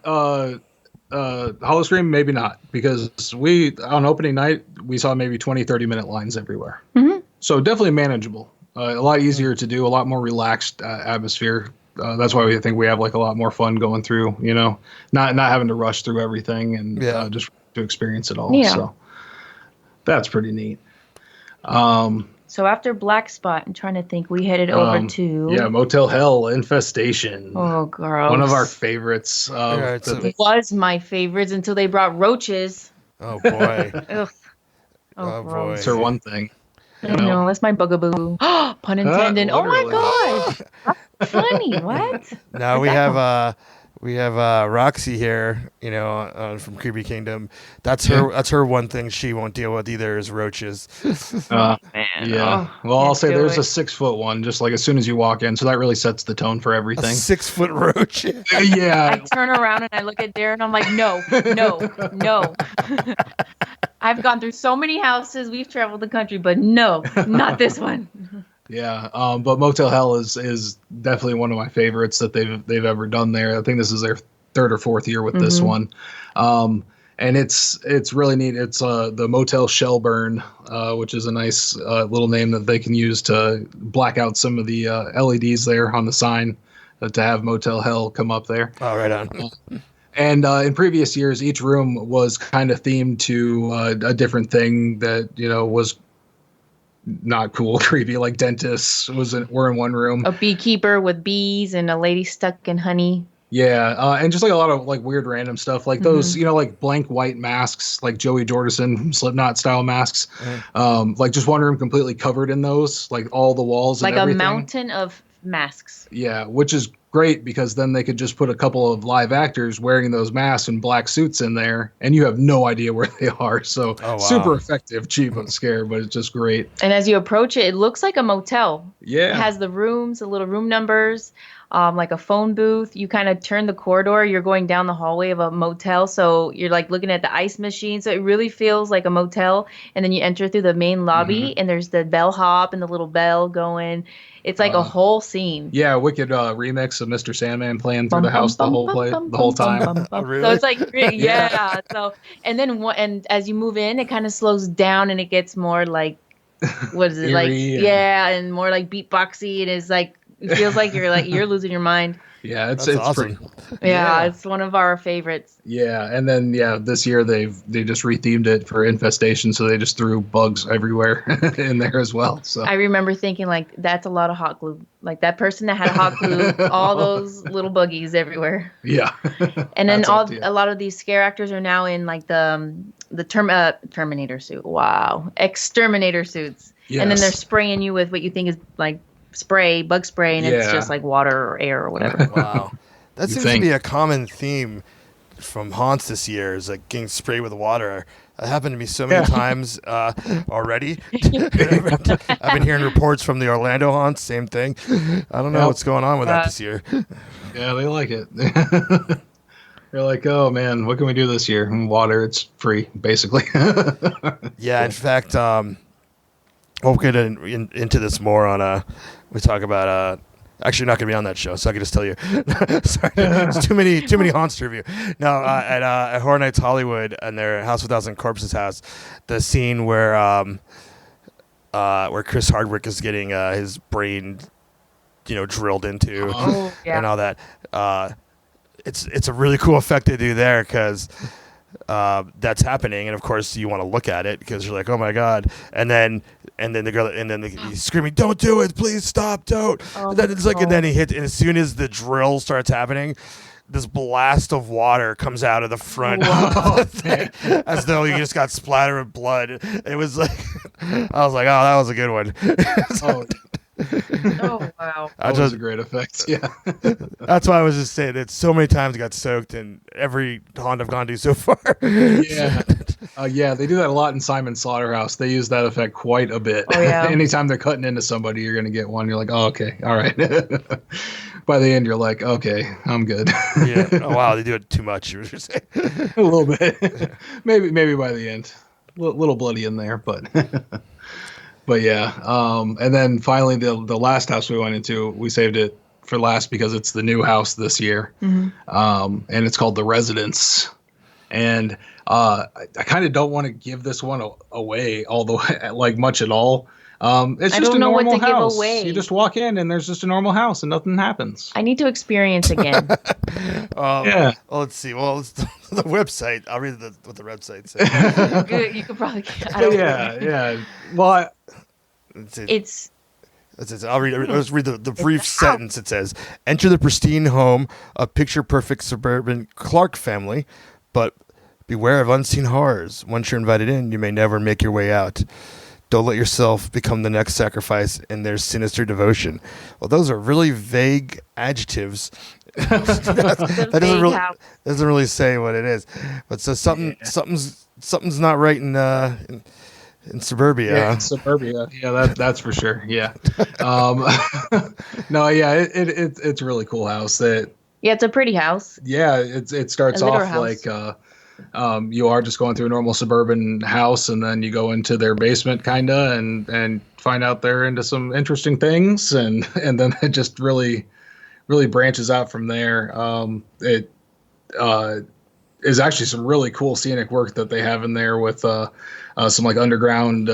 Howl-O-Scream, maybe not, because we on opening night we saw maybe 20-30 minute lines everywhere.
Mm-hmm.
So definitely manageable. A lot easier to do, a lot more relaxed atmosphere. That's why we think we have like a lot more fun going through, not having to rush through everything and just to experience it all.
Yeah.
So that's pretty neat.
So after Black Spot, I'm trying to think, we headed over to
Motel Hell Infestation.
Oh, girl,
one of our favorites.
It was my favorites until they brought roaches.
Oh boy.
Ugh.
Oh,
gross.
boy.
It's her one thing.
I know, that's my bugaboo. Pun intended. Oh my
Literally.
gosh. Funny. What?
Now
Where'd that come
we have Roxy here, from Creepy Kingdom. That's her one thing she won't deal with either is roaches.
man.
Yeah.
Oh,
Well, I'll
can't
say
do
there's
it.
a 6-foot one, just like as soon as you walk in. So that really sets the tone for
A
everything.
6-foot roach.
I
Yeah.
turn around and I look at Darren. I'm like, no. I've gone through so many houses. We've traveled the country, but no, not this one.
Yeah. But Motel Hell is definitely one of my favorites that they've ever done there. I think this is their 3rd or 4th year with this one. And it's really neat. It's the Motel Shelburne, which is a nice little name that they can use to black out some of the LEDs there on the sign to have Motel Hell come up there.
Oh, right on.
And in previous years, each room was kind of themed to a different thing that was not cool, creepy. Like dentists were in one room.
A beekeeper with bees and a lady stuck in honey.
Yeah, and just like a lot of like weird random stuff, like those like blank white masks, like Joey Jordison from Slipknot style masks. Like just one room completely covered in those, like all the walls,
Like
and everything.
a mountain of masks.
Yeah, which is great because then they could just put a couple of live actors wearing those masks and black suits in there, and you have no idea where they are. So super effective, cheap and scare, but it's just great.
And as you approach it, it looks like a motel.
Yeah,
it has the rooms, the little room numbers, like a phone booth. You kind of turn the corridor, you're going down the hallway of a motel, so you're like looking at the ice machine. So it really feels like a motel. And then you enter through the main lobby, and there's the bellhop and the little bell going. It's like a whole scene.
Yeah, wicked remix of Mr. Sandman playing through the house the whole time.
Really?
So it's like, yeah. So and then and as you move in, it kind of slows down and it gets more like, what is it like? Yeah, and more like beatboxy. And it's like it feels like you're losing your mind.
Yeah, it's
awesome.
pretty.
Yeah, it's one of our favorites.
Yeah, and then this year they just rethemed it for infestation, so they just threw bugs everywhere in there as well. So
I remember thinking like that's a lot of hot glue. Like that person that had hot glue, all those little buggies everywhere.
Yeah.
And then a lot of these scare actors are now in like the Terminator suit. Wow, exterminator suits. Yes. And then they're spraying you with what you think is like bug spray, and it's just like water or air or whatever.
Wow. That seems to be a common theme from haunts this year, is like getting sprayed with water. That happened to me so many times already. I've been hearing reports from the Orlando haunts, same thing. I don't know what's going on with that this year.
Yeah, they like it. They're like, oh man, what can we do this year? And water, it's free, basically.
Yeah, in fact, we'll get into this more on we talk about actually not gonna be on that show, so I can just tell you. Sorry, there's too many haunts to review. No, at Horror Nights Hollywood and their House of 1,000 Corpses house, the scene where Chris Hardwick is getting his brain, drilled into, and all that. It's a really cool effect they do there because that's happening, and of course you want to look at it because you're like, oh my god, and then the girl, and then he's screaming, don't do it, please stop, don't. And then it's like, and then he hits, and as soon as the drill starts happening, this blast of water comes out of the front of the thing, as though you just got splattered with blood. It was like, I was like, oh, that was a good one.
Oh wow,
that was a great effect. Yeah,
that's why I was just saying that so many times I got soaked in every haunt I've gone to so far.
Yeah, they do that a lot in Simon's Slaughterhouse. They use that effect quite a bit.
Oh, yeah.
Anytime they're cutting into somebody, you're gonna get one. You're like, oh, okay, all right. By the end, you're like, okay, I'm good.
Yeah. Oh wow, they do it too much. You were saying
a little bit. Maybe by the end, a little bloody in there, but. But yeah, and then finally the last house we went into, we saved it for last because it's the new house this year, and it's called The Residence. And I kind of don't want to give this one away, like much at all. It's just a normal house. You just walk in and there's just a normal house and nothing happens.
I need to experience again.
Yeah. Well, let's see. Well, it's the website. I'll read what the website says.
Good. You could probably.
Yeah. Well,
I'll read the brief sentence. It says, enter the pristine home of picture-perfect suburban Clark family, but Beware of unseen horrors. Once you're invited in, you may never make your way out. Don't let yourself become the next sacrifice in their sinister devotion. Well, those are really vague adjectives. That doesn't really say what it is. But so something's not right in suburbia.
Yeah, suburbia. Yeah, that's for sure. Yeah. No, yeah, it's a really cool house. Yeah,
it's a pretty house.
Yeah, it starts off house. Like you are just going through a normal suburban house, and then you go into their basement kinda and find out they're into some interesting things, and then it just really branches out from there. It is actually some really cool scenic work that they have in there with some like underground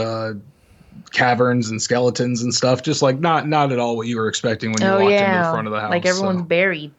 caverns and skeletons and stuff. Just like not at all what you were expecting when you walked into the front of the house.
Like everyone's buried.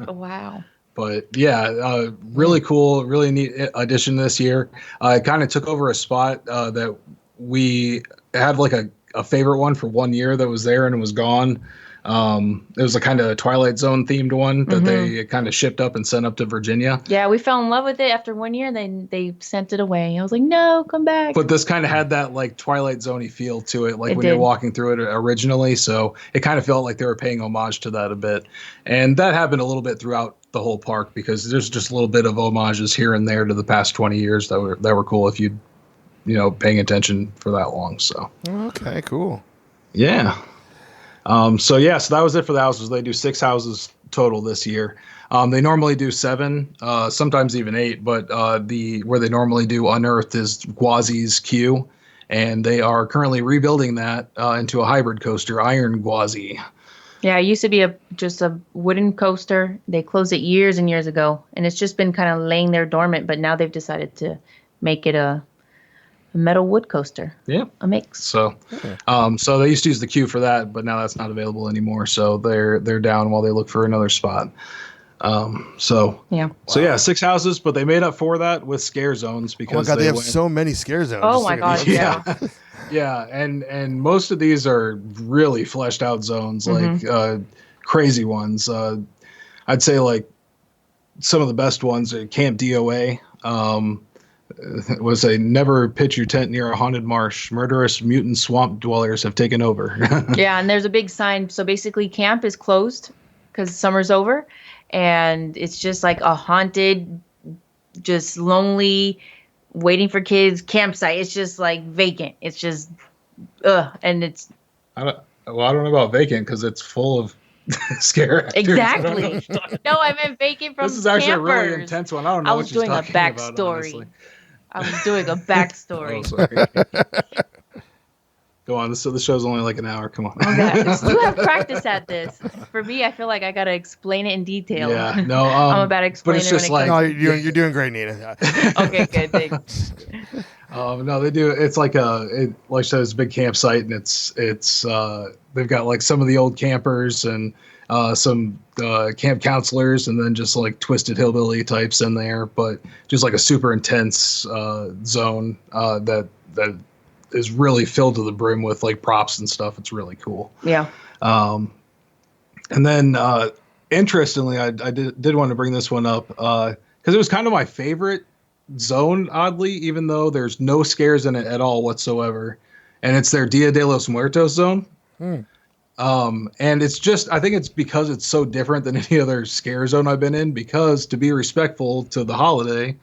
Wow.
But yeah, really cool, really neat addition this year. It kind of took over a spot that we had like a favorite one for 1 year that was there and it was gone. It was a kind of Twilight Zone themed one that they kind of shipped up and sent up to Virginia.
Yeah, we fell in love with it after 1 year, and then they sent it away. I was like, no, come back.
But this kind of had that like Twilight Zone-y feel to it, like when you're walking through it originally. So it kind of felt like they were paying homage to that a bit. And that happened a little bit throughout the whole park because there's just a little bit of homages here and there to the past 20 years that were cool if you paying attention for that long. So
okay, cool.
Yeah. So that was it for the houses. They do 6 houses total this year. They normally do 7, sometimes even 8, but where they normally do Unearthed is Gwazi's Q, and they are currently rebuilding that into a hybrid coaster, Iron Gwazi.
Yeah, it used to be just a wooden coaster. They closed it years and years ago, and it's just been kind of laying there dormant, but now they've decided to make it a metal wood coaster.
Yeah.
A mix.
So so they used to use the queue for that, but now that's not available anymore. So they're down while they look for another spot. So 6 houses, but they made up for that with scare zones because
they have so many scare zones.
Oh my God. Yeah.
Yeah. And most of these are really fleshed out zones, like crazy ones. I'd say like some of the best ones are Camp DOA. It was a never pitch your tent near a haunted marsh. Murderous mutant swamp dwellers have taken over.
Yeah, and there's a big sign. So basically camp is closed because summer's over. And it's just like a haunted, just lonely, waiting for kids campsite. It's just like vacant. It's just, and it's.
I don't know about vacant because it's full of scare actors.
Exactly. No, I meant vacant from
This is actually
campers.
A really intense one. I don't know what she's talking about.
I was doing a backstory.
Sorry. Go on. So the show's only like an hour. Come on.
Okay. You have practice at this. For me, I feel like I gotta explain it in detail.
Yeah. No.
I'm about to explain
but it's just
it.
No, you're doing great, Nina.
Okay. Good. Thanks.
No, they do. It's like like I said, it's a big campsite, and it's they've got like some of the old campers and some camp counselors, and then just like twisted hillbilly types in there, but just like a super intense zone that is really filled to the brim with like props and stuff. It's really cool.
Yeah.
And then interestingly, I did want to bring this one up because it was kind of my favorite zone, oddly, even though there's no scares in it at all whatsoever, and it's their Dia de los Muertos zone. And it's just, I think it's because it's so different than any other scare zone I've been in, because to be respectful to the holiday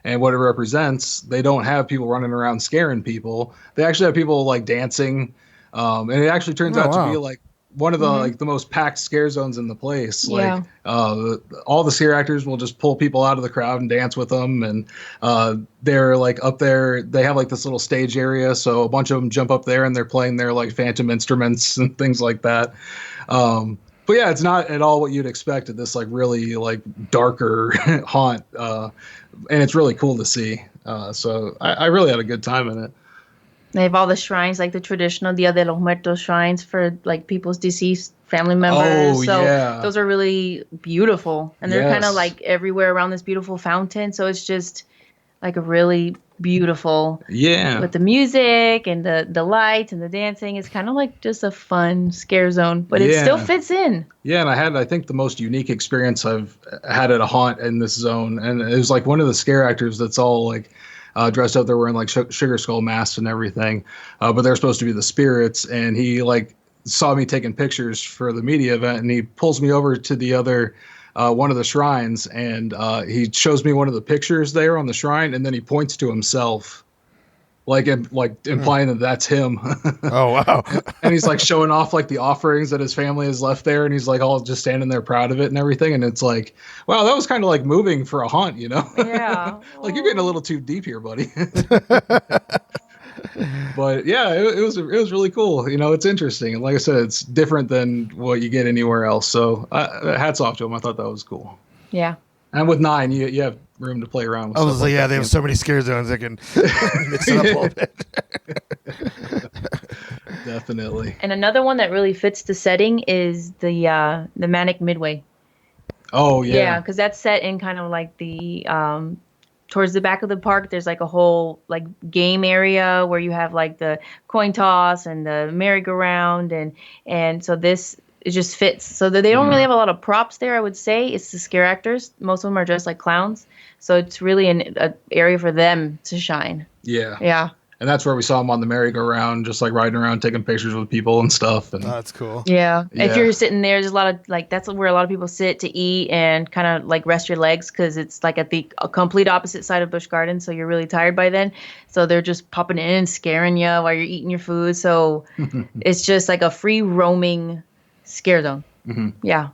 and what it represents, they don't have people running around scaring people. They actually have people like dancing. And it actually turns out to be like one of the like the most packed scare zones in the place. Like all the scare actors will just pull people out of the crowd and dance with them. And they're like up there, they have like this little stage area. So a bunch of them jump up there and they're playing their like phantom instruments and things like that. But yeah, it's not at all what you'd expect at this like really like darker haunt. And it's really cool to see. So I really had a good time in it.
They have all the shrines, like the traditional Dia de los Muertos shrines for like people's deceased family members.
Oh,
so
yeah.
Those are really beautiful. And they're kind of like everywhere around this beautiful fountain. So it's just like a really beautiful.
Yeah.
With the music and the lights and the dancing. It's kind of like just a fun scare zone, but it still fits in.
Yeah, and I think, the most unique experience I've had at a haunt in this zone. And it was like one of the scare actors that's all like dressed up. They're wearing like sugar skull masks and everything. But they're supposed to be the spirits. And he like saw me taking pictures for the media event, and he pulls me over to the other one of the shrines, and he shows me one of the pictures there on the shrine, and then he points to himself, like implying that that's him.
Oh, wow.
And he's like showing off like the offerings that his family has left there, and he's like all just standing there proud of it and everything. And it's like, wow, that was kind of like moving for a haunt, you know?
Yeah.
Like you're getting a little too deep here, buddy. But yeah, it was really cool. You know, it's interesting. And like I said, it's different than what you get anywhere else. So hats off to him. I thought that was cool.
Yeah.
And with 9, you have room to play around with.
I was like, yeah, they have so many scare zones that can mix it up a little bit.
Definitely.
And another one that really fits the setting is the Manic Midway.
Oh yeah.
Yeah, because that's set in kind of like the towards the back of the park. There's like a whole like game area where you have like the coin toss and the merry-go-round, and so this it just fits. So that they don't really have a lot of props there. I would say it's the scare actors. Most of them are dressed like clowns, so it's really an area for them to shine.
Yeah.
Yeah.
And that's where we saw him on the merry-go-round, just like riding around, taking pictures with people and stuff. And
that's cool.
Yeah.
Yeah.
If you're sitting there, there's a lot of like, that's where a lot of people sit to eat and kind of like rest your legs, because it's like at the complete opposite side of Busch Gardens. So you're really tired by then. So they're just popping in and scaring you while you're eating your food. So it's just like a free roaming scare zone.
Mm-hmm.
Yeah.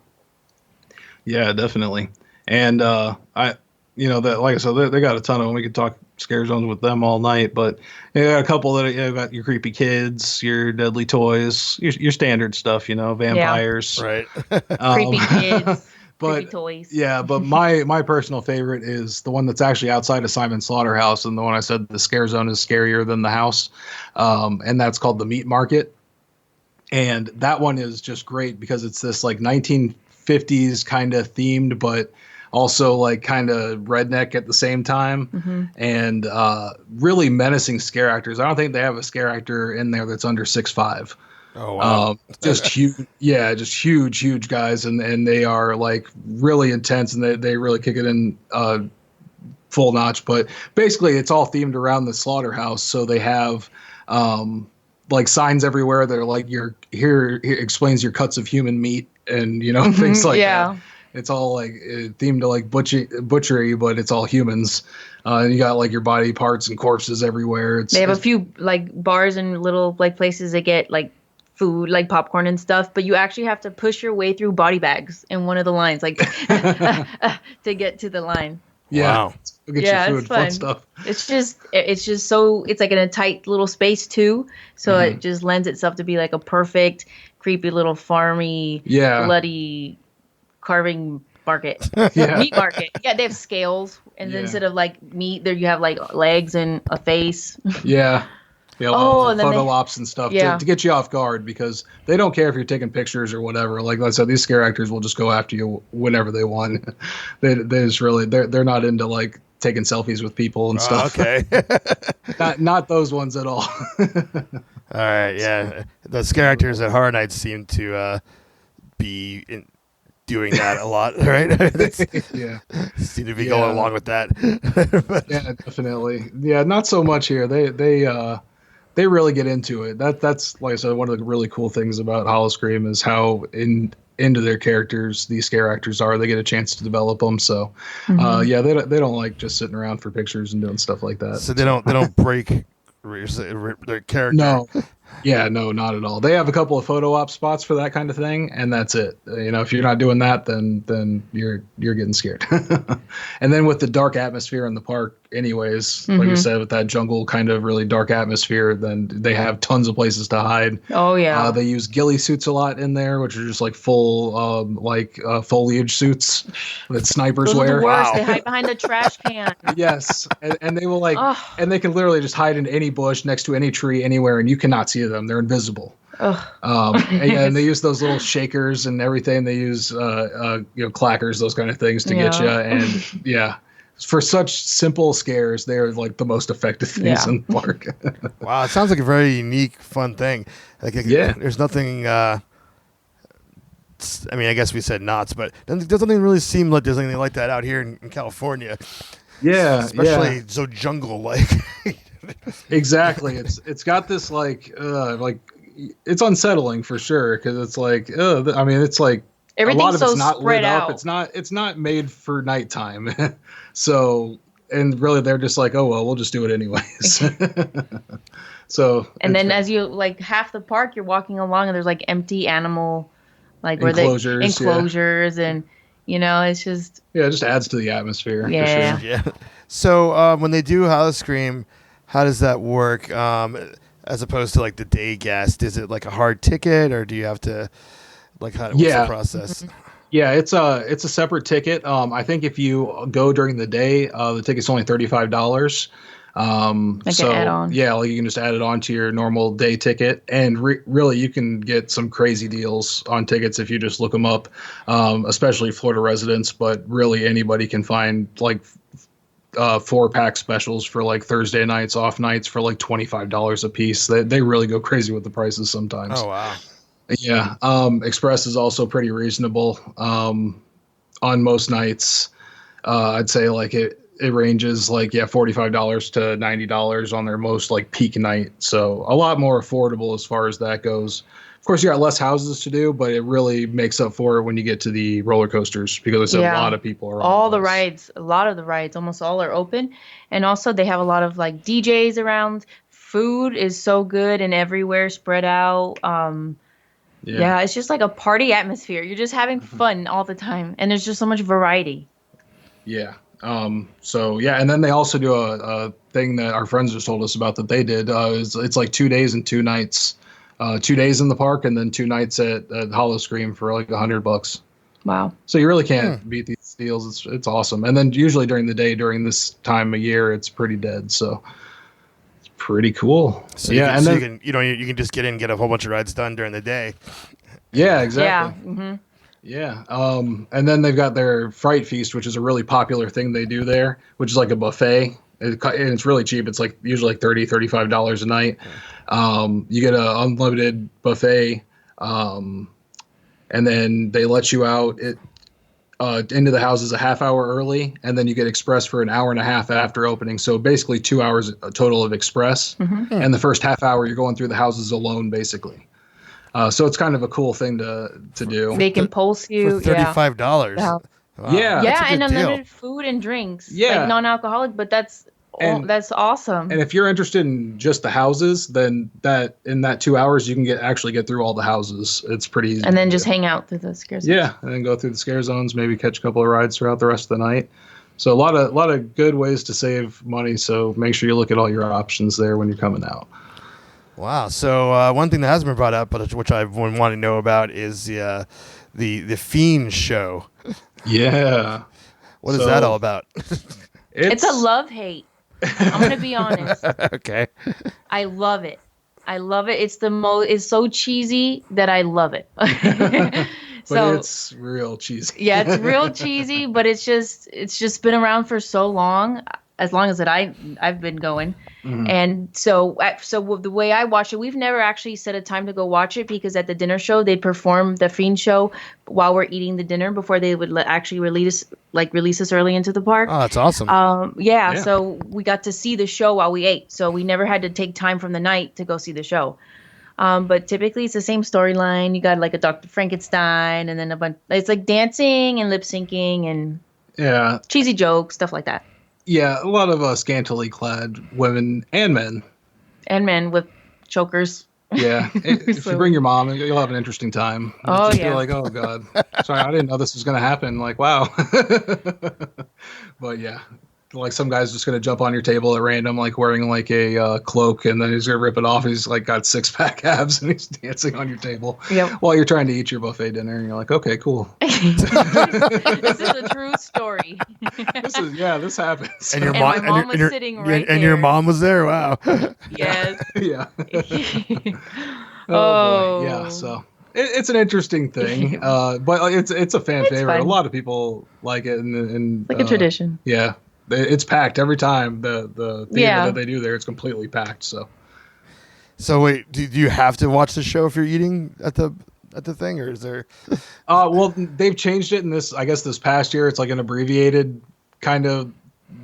Yeah, definitely. And that, like I said, they got a ton of them. We could talk scare zones with them all night, but you got a couple that got your creepy kids, your deadly toys, your standard stuff, vampires,
Right.
Creepy kids,
but
creepy toys.
Yeah, but my personal favorite is the one that's actually outside of Simon's Slaughterhouse, and the one I said the scare zone is scarier than the house, and that's called the Meat Market. And that one is just great because it's this like 1950s kind of themed, but also like kind of redneck at the same time, and really menacing scare actors. I don't think they have a scare actor in there that's under 6'5".
Oh wow!
Just huge, just huge guys, and they are like really intense, and they really kick it in full notch. But basically, it's all themed around the slaughterhouse, so they have like signs everywhere that are like here explains your cuts of human meat, and things like that. It's all like themed to like butchery, but it's all humans. And you got like your body parts and corpses everywhere.
They have a few like bars and little like places that get like food, like popcorn and stuff, but you actually have to push your way through body bags in one of the lines, like to get to the line.
Yeah.
Wow.
Get your food, fun stuff.
It's just so, it's like in a tight little space too. So it just lends itself to be like a perfect, creepy little farmy, bloody carving market. Meat market. Yeah, they have scales, and then instead of like meat, there you have like legs and a face.
Yeah. And photo ops and stuff to get you off guard, because they don't care if you're taking pictures or whatever. Like I said, these scare actors will just go after you whenever they want. They just really they're not into like taking selfies with people and stuff.
Okay.
not those ones at all.
All right. Yeah, the scare actors at Horror Nights seem to be doing that a lot, right? Seem to be going along with that.
Yeah, definitely. Yeah, not so much here. They really get into it. That's like I said, one of the really cool things about Howl-O-Scream is how into their characters these scare actors are. They get a chance to develop them. So, they don't like just sitting around for pictures and doing stuff like that.
So they don't break their character.
No. Yeah, no, not at all. They have a couple of photo op spots for that kind of thing, and that's it. If you're not doing that, then you're getting scared. And then with the dark atmosphere in the park, anyways, like you said, with that jungle kind of really dark atmosphere, then they have tons of places to hide.
Oh yeah.
They use ghillie suits a lot in there, which are just like full foliage suits that snipers
Those
wear.
are the worst. They hide behind the trash can.
Yes, and they will and they can literally just hide in any bush, next to any tree, anywhere, and you cannot see them. They're invisible. And they use those little shakers and everything. They use clackers, those kind of things to get you. And for such simple scares, they're like the most effective things in the park.
Wow, it sounds like a very unique, fun thing. Like, there's nothing. I mean, I guess we said knots, but it doesn't really seem like there's anything like that out here in California.
Yeah,
especially so jungle-like.
Exactly. It's got this like it's unsettling for sure because it's like I mean it's like
everything's
a lot of
so
it's not
spread
lit
out.
up. It's not made for nighttime. So and really they're just like, oh well, we'll just do it anyways. So
and then as you like half the park, you're walking along and there's like empty animal like where enclosures and you know, it's just
it just adds to the atmosphere.
Yeah.
For sure.
Yeah. So when they do Howl-O-Scream, how does that work? As opposed to like the day guest, is it like a hard ticket, or do you have to like what's the process?
Yeah, it's a separate ticket. I think if you go during the day, the ticket's only $35.
Like an add-on.
Yeah, like you can just add it on to your normal day ticket, and really you can get some crazy deals on tickets if you just look them up, especially Florida residents. But really anybody can find like 4-pack specials for like Thursday nights, off nights for like $25 a piece. They really go crazy with the prices sometimes.
Oh wow.
Yeah. Express is also pretty reasonable on most nights. I'd say like it ranges like $45 to $90 on their most like peak night. So a lot more affordable as far as that goes. Of course, you got less houses to do, but it really makes up for it when you get to the roller coasters because there's a lot of people around.
All the rides, a lot of the rides, almost all are open. And also they have a lot of like DJs around. Food is so good and everywhere spread out. Yeah, it's just like a party atmosphere. You're just having fun all the time. And there's just so much variety.
Yeah. So yeah, and then they also do a thing that our friends just told us about that they did. It's like 2 days and 2 nights. 2 days in the park and then 2 nights at Howl-O-Scream for like $100.
Wow.
So you really can't beat these deals. It's awesome. And then usually during the day, during this time of year, it's pretty dead. So it's pretty cool.
So you can just get in and get a whole bunch of rides done during the day.
Yeah, exactly.
Yeah. Mm-hmm.
Yeah. And then they've got their Fright Feast, which is a really popular thing they do there, which is like a buffet. And it's really cheap. It's like usually like $35 a night. You get an unlimited buffet, and then they let you out into the houses a half hour early, and then you get express for an hour and a half after opening. So basically 2 hours total of express, and the first half hour you're going through the houses alone, basically. So it's kind of a cool thing to do.
They can pulse you
for $35.
Yeah.
Wow,
Yeah,
and unlimited
deal.
Food and drinks.
Yeah.
Like non-alcoholic, but that's awesome.
And if you're interested in just the houses, then in that 2 hours you can actually get through all the houses. It's pretty easy.
And then just hang out through the scare zones.
Yeah, and then go through the scare zones, maybe catch a couple of rides throughout the rest of the night. So a lot of good ways to save money. So make sure you look at all your options there when you're coming out.
Wow. So one thing that hasn't been brought up, but which I've been wanting to know about, is the Fiend show.
Yeah.
What is that all about?
It's a love-hate. I'm going to be honest.
Okay.
I love it. It's so cheesy that I love it.
But it's real cheesy.
Yeah, it's real cheesy, but it's just been around for so long as I've been going. Mm-hmm. And so the way I watch it, we've never actually set a time to go watch it because at the dinner show, they perform the Fiend show while we're eating the dinner before they would actually release us early into the park.
Oh, that's awesome.
Yeah, so we got to see the show while we ate. So we never had to take time from the night to go see the show. But typically it's the same storyline. You got like a Dr. Frankenstein and then a bunch. It's like dancing and lip syncing and cheesy jokes, stuff like that.
Yeah, a lot of scantily clad women and men.
And men with chokers.
Yeah, if you bring your mom, you'll have an interesting time.
Oh,
just
yeah.
Be like, oh, God. Sorry, I didn't know this was going to happen. Like, wow. But, yeah. Like some guy's just going to jump on your table at random, like wearing like a cloak, and then he's going to rip it off. He's like got 6-pack abs, and he's dancing on your table while you're trying to eat your buffet dinner. And you're like, okay, cool.
This is a true story.
This happens.
And your
my mom was sitting right there.
And your mom was there. Wow.
Yes.
Yeah.
Oh.
Boy. Yeah. So. It's an interesting thing, but it's a fan favorite.
Fun.
A lot of people like it, and
like a tradition.
Yeah, it's packed every time. The theater that they do there, it's completely packed.
So wait, do you have to watch the show if you're eating at the thing, or is there?
Well, they've changed it in this. I guess this past year, it's like an abbreviated kind of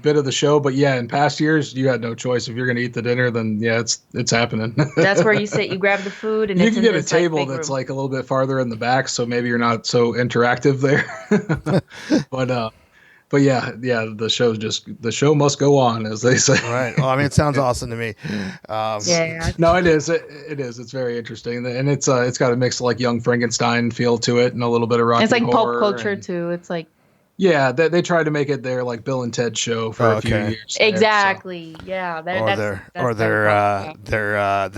bit of the show. But yeah, in past years, you had no choice. If you're going to eat the dinner, then yeah, it's happening.
That's where you sit. You grab the food, and
you
it's
can
in
get a
this,
table
big
that's
room.
like a little bit farther in the back, so maybe you're not so interactive there. But yeah, the show must go on, as they say.
Right. Well, I mean, it sounds awesome to me.
Yeah.
No, it is. It is. It's very interesting, and it's got a mix of like Young Frankenstein feel to it, and a little bit of Rocky
It's like pulp
Horror
culture too. It's like
yeah, they tried to make it their like Bill and Ted show for a few years.
Exactly. Yeah.
The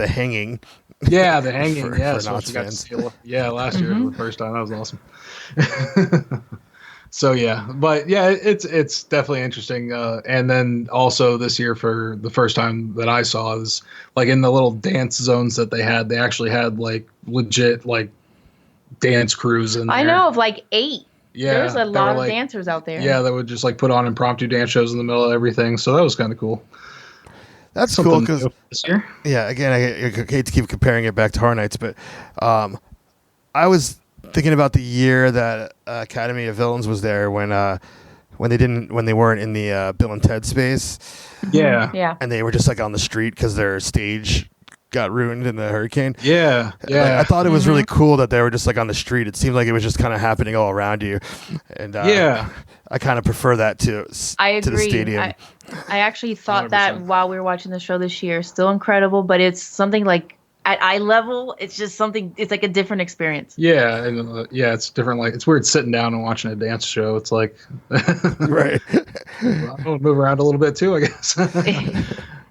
Hanging.
Yeah, the Hanging.
For
Yes,
Knott's fans.
Last year was the first time. That was awesome. So yeah, but yeah, it's definitely interesting. And then also this year, for the first time that I saw, is like in the little dance zones that they actually had like legit like dance crews in there.
I know of like 8.
Yeah,
there's a lot of
like,
dancers out there.
Yeah, that would just like put on impromptu dance shows in the middle of everything. So that was kind of cool.
That's cool because yeah, again, I hate to keep comparing it back to Horror Nights, but I was thinking about the year that Academy of Villains was there when they weren't in the Bill and Ted space.
Yeah.
And they were just like on the street because their stage got ruined in the hurricane.
Yeah.
Like, I thought it was really cool that they were just like on the street. It seemed like it was just kind of happening all around you. And I kind of prefer that to the stadium.
I actually thought
100%.
that while we were watching the show this year. Still incredible, but it's something like at eye level, it's just something. It's like a different experience.
Yeah, and it's different. Like it's weird sitting down and watching a dance show. It's like,
right.
I'll move around a little bit too, I guess.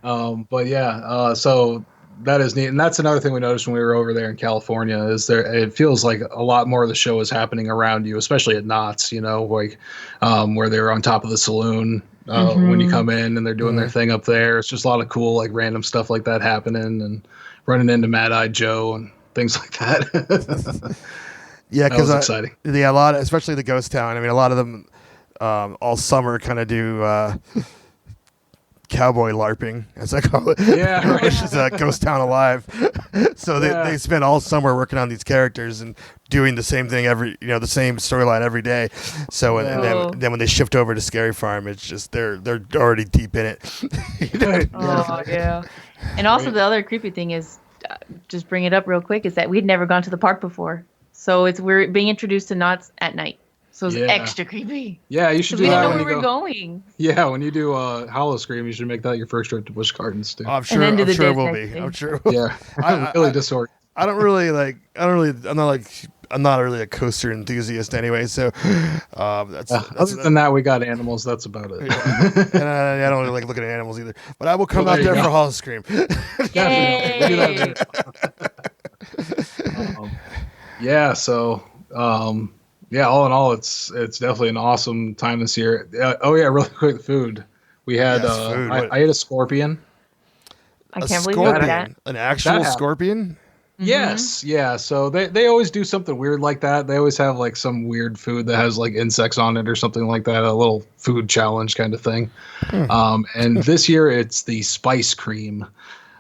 But yeah, so that is neat, and that's another thing we noticed when we were over there in California. Is there? It feels like a lot more of the show is happening around you, especially at Knott's. You know, like where they were on top of the saloon. When you come in and they're doing their thing up there, it's just a lot of cool, like random stuff like that happening, and running into Mad-Eyed Joe and things like that.
Yeah, because
exciting.
Yeah, a lot, especially the Ghost Town. I mean, a lot of them all summer kind of do cowboy LARPing, as I call it.
Yeah, right.
Which is Ghost Town Alive. So they spend all summer working on these characters and doing the same thing the same storyline every day. So and then when they shift over to Scary Farm, it's just they're already deep in it.
Yeah. And also the other creepy thing is, just bring it up real quick, is that we'd never gone to the park before. So we're being introduced to Knott's at night. So it's extra creepy.
Yeah, you should do
we
that
didn't know
when
where
you
we're
go.
going.
Yeah, when you do Howl-O-Scream, you should make that your first trip to Busch Gardens too.
I'm sure
And then do the
it will
dance
be.
thing.
I'm sure.
Yeah, really disoriented.
I'm not really a coaster enthusiast anyway, so that's
other than that, we got animals. That's about it.
Yeah. And I don't really like looking at animals either. But I will come out there for Howl-O-Scream.
Yay!
Yeah. So, all in all, it's definitely an awesome time this year. Really quick, food. We had
food.
I ate a scorpion.
I can't believe you did that.
An actual scorpion?
Yes, yeah. So they always do something weird like that. They always have like some weird food that has like insects on it or something like that. A little food challenge kind of thing. And this year it's the spice cream,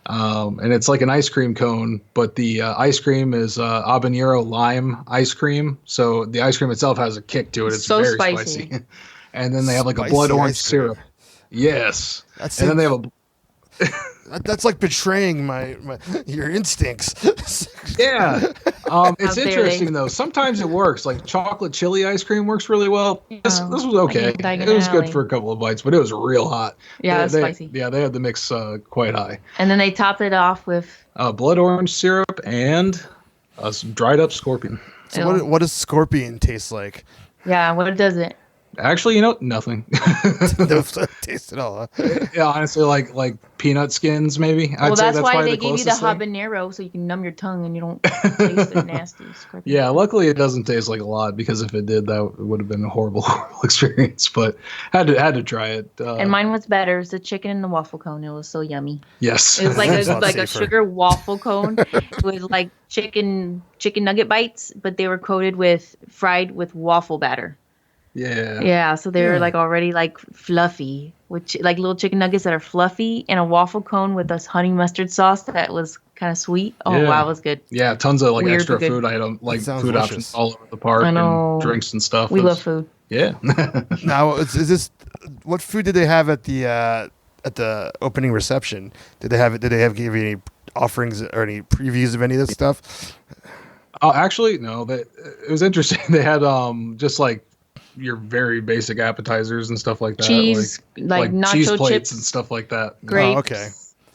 and it's like an ice cream cone, but the ice cream is habanero lime ice cream. So the ice cream itself has a kick to it. It's
so
very
spicy.
And then they have like a blood orange syrup. Yes. And then they have
That's like betraying your instincts.
Yeah. It's interesting though. Sometimes it works. Like chocolate chili ice cream works really well. This was okay. It was good for a couple of bites, but it was real hot.
Yeah, it's spicy.
Yeah, they had the mix quite high.
And then they topped it off with
blood orange syrup and some dried up scorpion.
So what does scorpion taste like?
Yeah, what does it?
Actually, nothing.
No taste at all. Huh?
Yeah, honestly, like peanut skins, maybe.
Well, that's why
probably
they gave you the
closest
habanero, so you can numb your tongue and you don't taste the nasty scorpion.
Yeah, luckily it doesn't taste like a lot, because if it did, that would have been a horrible experience. But had to try it.
And mine was better. It was the chicken in the waffle cone. It was so yummy.
Yes,
it was like a
safer.
sugar waffle cone with like chicken nugget bites, but they were fried with waffle batter.
Yeah.
Yeah, so they're like already like fluffy, which like little chicken nuggets that are fluffy, and a waffle cone with this honey mustard sauce that was kind of sweet. Oh
Yeah.
wow, it was good.
Yeah, tons of like
Weird,
extra
but good.
food item, like
sounds
food
delicious.
options all over the park
I know.
and drinks and stuff.
We
It
love
was-
food.
Yeah.
Now, is this what food did they have at the opening reception? Did they have give you any offerings or any previews of any of this stuff?
Actually, no. It was interesting. They had just like your very basic appetizers and stuff like that.
Cheese, like nacho
cheese plates
chips,
and stuff like that.
grapes,
okay.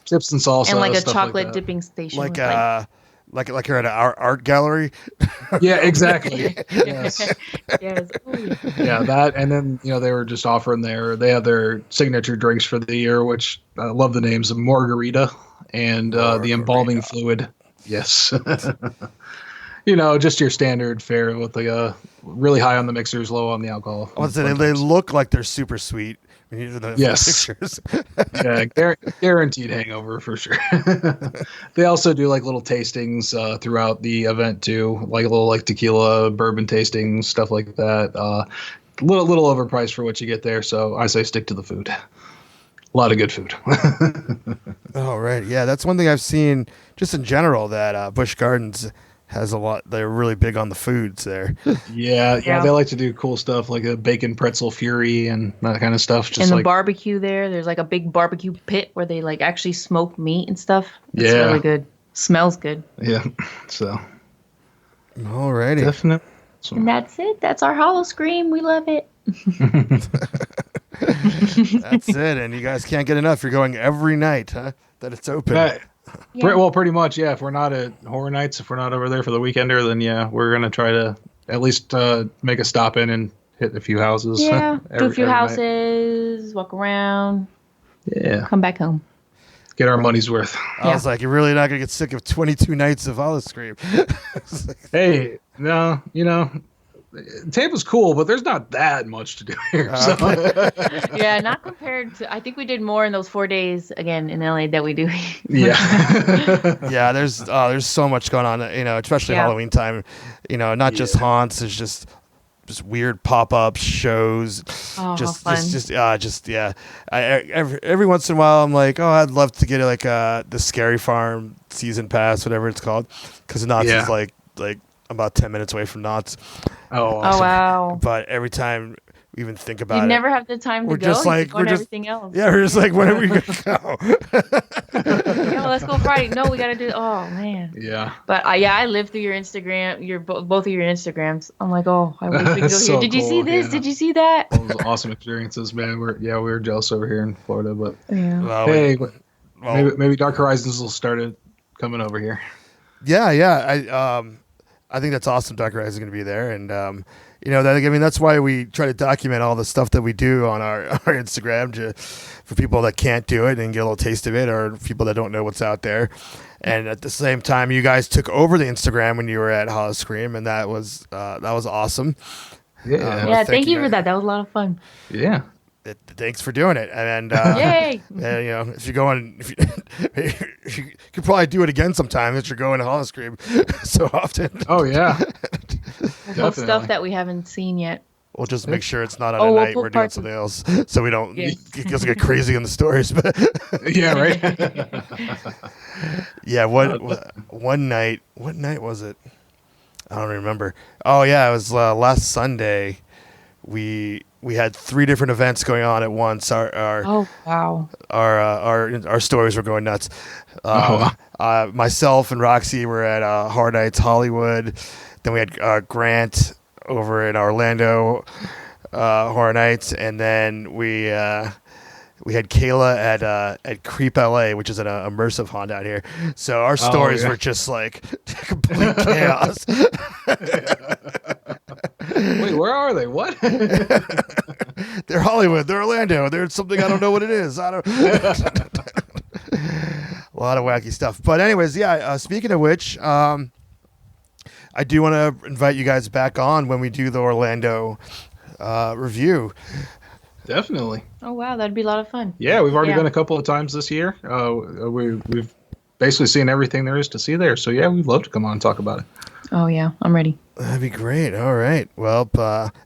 Chips and salsa
and like a
stuff
chocolate
that.
dipping station.
Like
with,
you're at an art gallery.
Yeah, exactly. Yes.
yes. Oh, yeah.
Yeah, that, and then they were just offering they had their signature drinks for the year, which I love the names of margarita and the embalming fluid. Yes. Just your standard fare with the really high on the mixers, low on the alcohol.
They look like they're super sweet.
Yes.
Pictures.
Yeah, guaranteed hangover for sure. They also do like little tastings throughout the event too, like a little like tequila, bourbon tastings, stuff like that. Little overpriced for what you get there, so I say stick to the food. A lot of good food.
Oh right, yeah, that's one thing I've seen just in general that Busch Gardens has a lot. They're really big on the foods there.
Yeah, they like to do cool stuff like a bacon pretzel fury and that kind of stuff. Just
And the
like
barbecue there's like a big barbecue pit where they like actually smoke meat and stuff. It's
Yeah.
really good. Smells good.
yeah, so
Alrighty.
definitely.
And that's it. That's our Howl-O-Scream. We love it.
That's it, and you guys can't get enough. You're going every night, huh? That it's open.
Yeah.
Well, pretty much, yeah. If we're not at Horror Nights, if we're not over there for the weekender, then yeah, we're gonna try to at least make a stop in and hit a few houses.
Yeah. Do a few
every night.
houses, walk around,
Yeah,
come back home.
get our money's worth.
I was like, you're really not gonna get sick of 22 nights of Howl-O-Scream.
Hey, no, Tampa's cool, but there's not that much to do here. So.
Yeah, not compared to. I think we did more in those 4 days again in LA that we do.
Yeah.
Yeah, there's so much going on, especially
Yeah.
Halloween time. Not just haunts, there's just weird pop-ups, shows.
Oh,
just
how fun.
yeah. Every once in a while I'm like, oh, I'd love to get like the Scary Farm season pass, whatever it's called, because Knott's is like about 10 minutes away from Knott's.
Oh,
Oh
awesome.
wow.
But every time we even think about
You
it,
never have the time to
we're
go.
just
You
like-
go on
we're just-
everything else.
yeah, we're just like, when are we gonna go?
Yeah, let's go Friday. No, we gotta do. Oh man.
Yeah.
But I lived through your Instagram, both of your Instagrams. I'm like, oh, I wish we could go
So
here. Did you see
cool,
this?
yeah.
Did you see that?
Those awesome experiences, man. We were jealous over here in Florida, but
Yeah.
Well,
hey,
well,
maybe Dark Horizons will start coming over here.
yeah. I think that's awesome. Dark Rise is going to be there, and that's why we try to document all the stuff that we do on our Instagram for people that can't do it and get a little taste of it, or people that don't know what's out there. And at the same time, you guys took over the Instagram when you were at Howl-O-Scream, and that was awesome.
Yeah.
Yeah,
thank
thank
you
you for
guys.
that. That was a lot of fun.
Yeah.
Thanks for doing it, and
Yay!
and, if you go on, you could probably do it again sometime if you're going to Howl-O-Scream so often.
Oh yeah.
Both stuff that we haven't seen yet.
We'll just make sure it's not on
Oh,
a
we'll
night
put
we're doing
parts of-
something else, so we don't
Yeah.
it doesn't get crazy in the stories. But
Yeah. Right.
yeah, one night? What night was it? I don't remember. Oh yeah, it was last Sunday. We had 3 different events going on at once.
Oh wow.
Our stories were going nuts.
Oh,
Myself and Roxy were at Hard Nights Hollywood. Then we had Grant over in Orlando Horror Nights, and then we had Kayla at Creep LA, which is an immersive haunt out here. So our stories were just like complete chaos.
Wait, where are they? What?
They're Hollywood. They're Orlando. They're something I don't know what it is. I don't. A lot of wacky stuff. But anyways, yeah. Speaking of which, I do want to invite you guys back on when we do the Orlando review.
Definitely.
Oh wow, that'd be a lot of fun.
Yeah, we've already
Yeah.
been a couple of times this year. We've basically seen everything there is to see there. So yeah, we'd love to come on and talk about it.
Oh yeah, I'm ready.
That'd be great. All right. Well,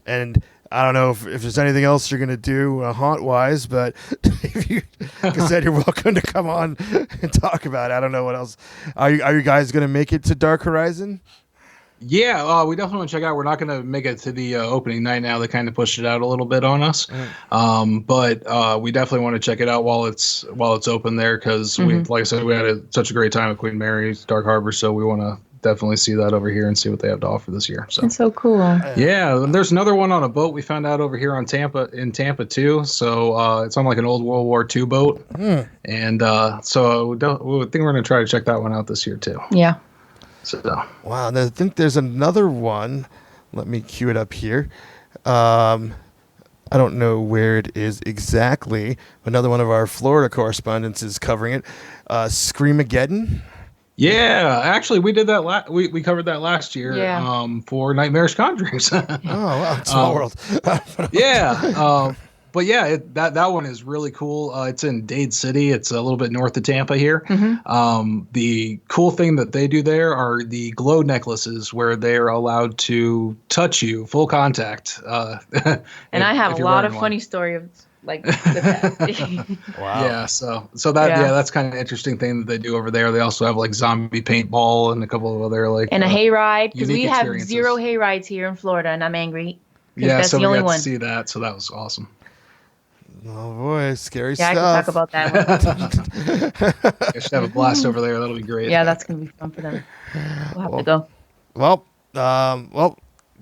and I don't know if there's anything else you're going to do haunt-wise, but if you, like I said, you're welcome to come on and talk about it. I don't know what else. Are you guys going to make it to Dark Horizon?
Yeah, we definitely want to check out. We're not going to make it to the opening night now. They kind of pushed it out a little bit on us. But we definitely want to check it out while it's open there because, like I said, we had such a great time at Queen Mary's Dark Harbor, so we want to definitely see that over here and see what they have to offer this year. So
That's so cool.
Yeah, and there's another one on a boat we found out over here in Tampa too. So it's on like an old World War II boat, and so we think we're going to try to check that one out this year too.
Yeah.
So
wow, and I think there's another one. Let me cue it up here. I don't know where it is exactly. Another one of our Florida correspondents is covering it. Screamageddon.
Yeah, actually, we did that. We covered that last year.
Yeah.
For Nightmarish Conjurings.
Oh wow, small world.
Yeah. But yeah, that one is really cool. It's in Dade City. It's a little bit north of Tampa here. The cool thing that they do there are the glow necklaces where they're allowed to touch you, full contact.
And I have a lot of funny stories like with that.
Wow.
Yeah, so that's kind of an interesting thing that they do over there. They also have like zombie paintball and a couple of other like
and a hayride because we have
experiences.
0 hayrides here in Florida, and I'm angry.
Yeah,
that's
so
the
we
only
got
one.
to see that. So that was awesome.
Oh boy, scary
Yeah,
stuff.
I can talk about that one.
I should have a blast over there. That'll be great.
Yeah, that's gonna be fun for them. We'll have to go.
Well,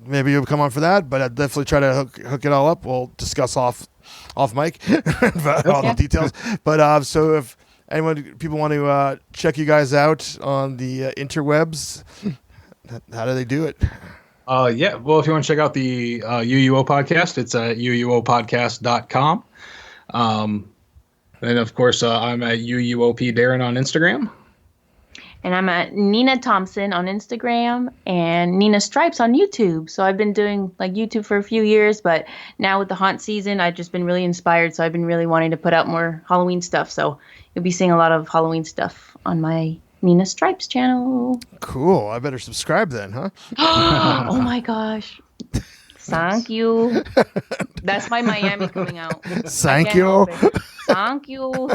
maybe you'll come on for that, but I'd definitely try to hook it all up. We'll discuss off mic all the details. But so if people want to check you guys out on the interwebs, how do they do it?
Yeah. Well, if you want to check out the UUO podcast, it's at uuopodcast.com. And of course, I'm at UUOP Darren on Instagram.
And I'm at Nina Thompson on Instagram and Nina Stripes on YouTube. So I've been doing like YouTube for a few years, but now with the haunt season, I've just been really inspired. So I've been really wanting to put out more Halloween stuff. So you'll be seeing a lot of Halloween stuff on my Nina Stripes channel.
Cool. I better subscribe then, huh?
Oh my gosh. Thank you. That's my Miami coming out.
Thank you.
Thank you.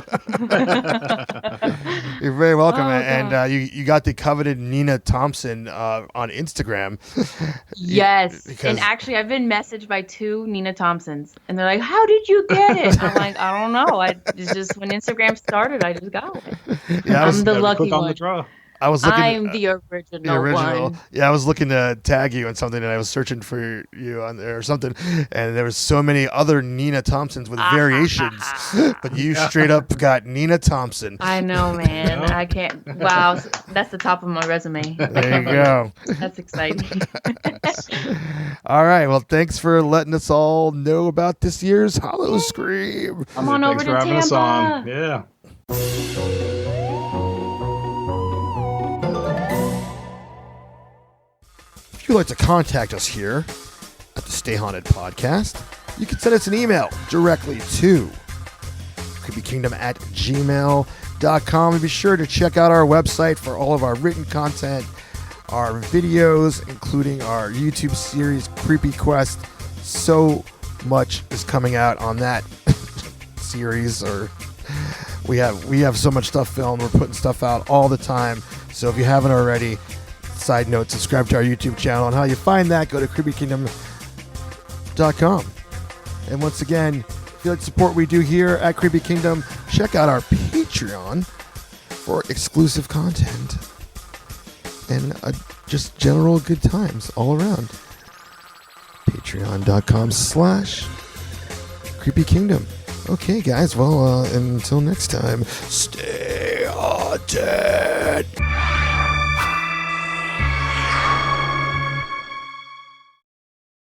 You're very welcome.
Oh,
and you got the coveted Nina Thompson on Instagram.
Yes.
Because
and actually, I've been messaged by 2 Nina Thompsons. And they're like, how did you get it? I'm like, I don't know. It's just when Instagram started, I just got it.
Yeah,
I'm the lucky
On
one.
the draw.
I was looking.
I'm the original one.
Yeah, I was looking to tag you on something, and I was searching for you on there or something, and there was so many other Nina Thompsons with variations, but you straight up got Nina Thompson.
I know, man. I can't. Wow, that's the top of my resume.
There you go.
That's exciting.
All right. Well, thanks for letting us all know about this year's Howl-O-Scream.
Come on over
Thanks
to
for having us
Tampa.
on. Yeah.
If you'd like to contact us here at the Stay Haunted Podcast, you can send us an email directly to creepykingdom@gmail.com. And be sure to check out our website for all of our written content, our videos, including our YouTube series, Creepy Quest. So much is coming out on that series. Or we have so much stuff filmed. We're putting stuff out all the time. So if you haven't already, side note, subscribe to our YouTube channel. And how you find that, go to creepykingdom.com. And once again, if you like the support we do here at Creepy Kingdom, check out our Patreon for exclusive content and just general good times all around. Patreon.com/Creepy Kingdom. Okay, guys. Well, until next time, stay haunted.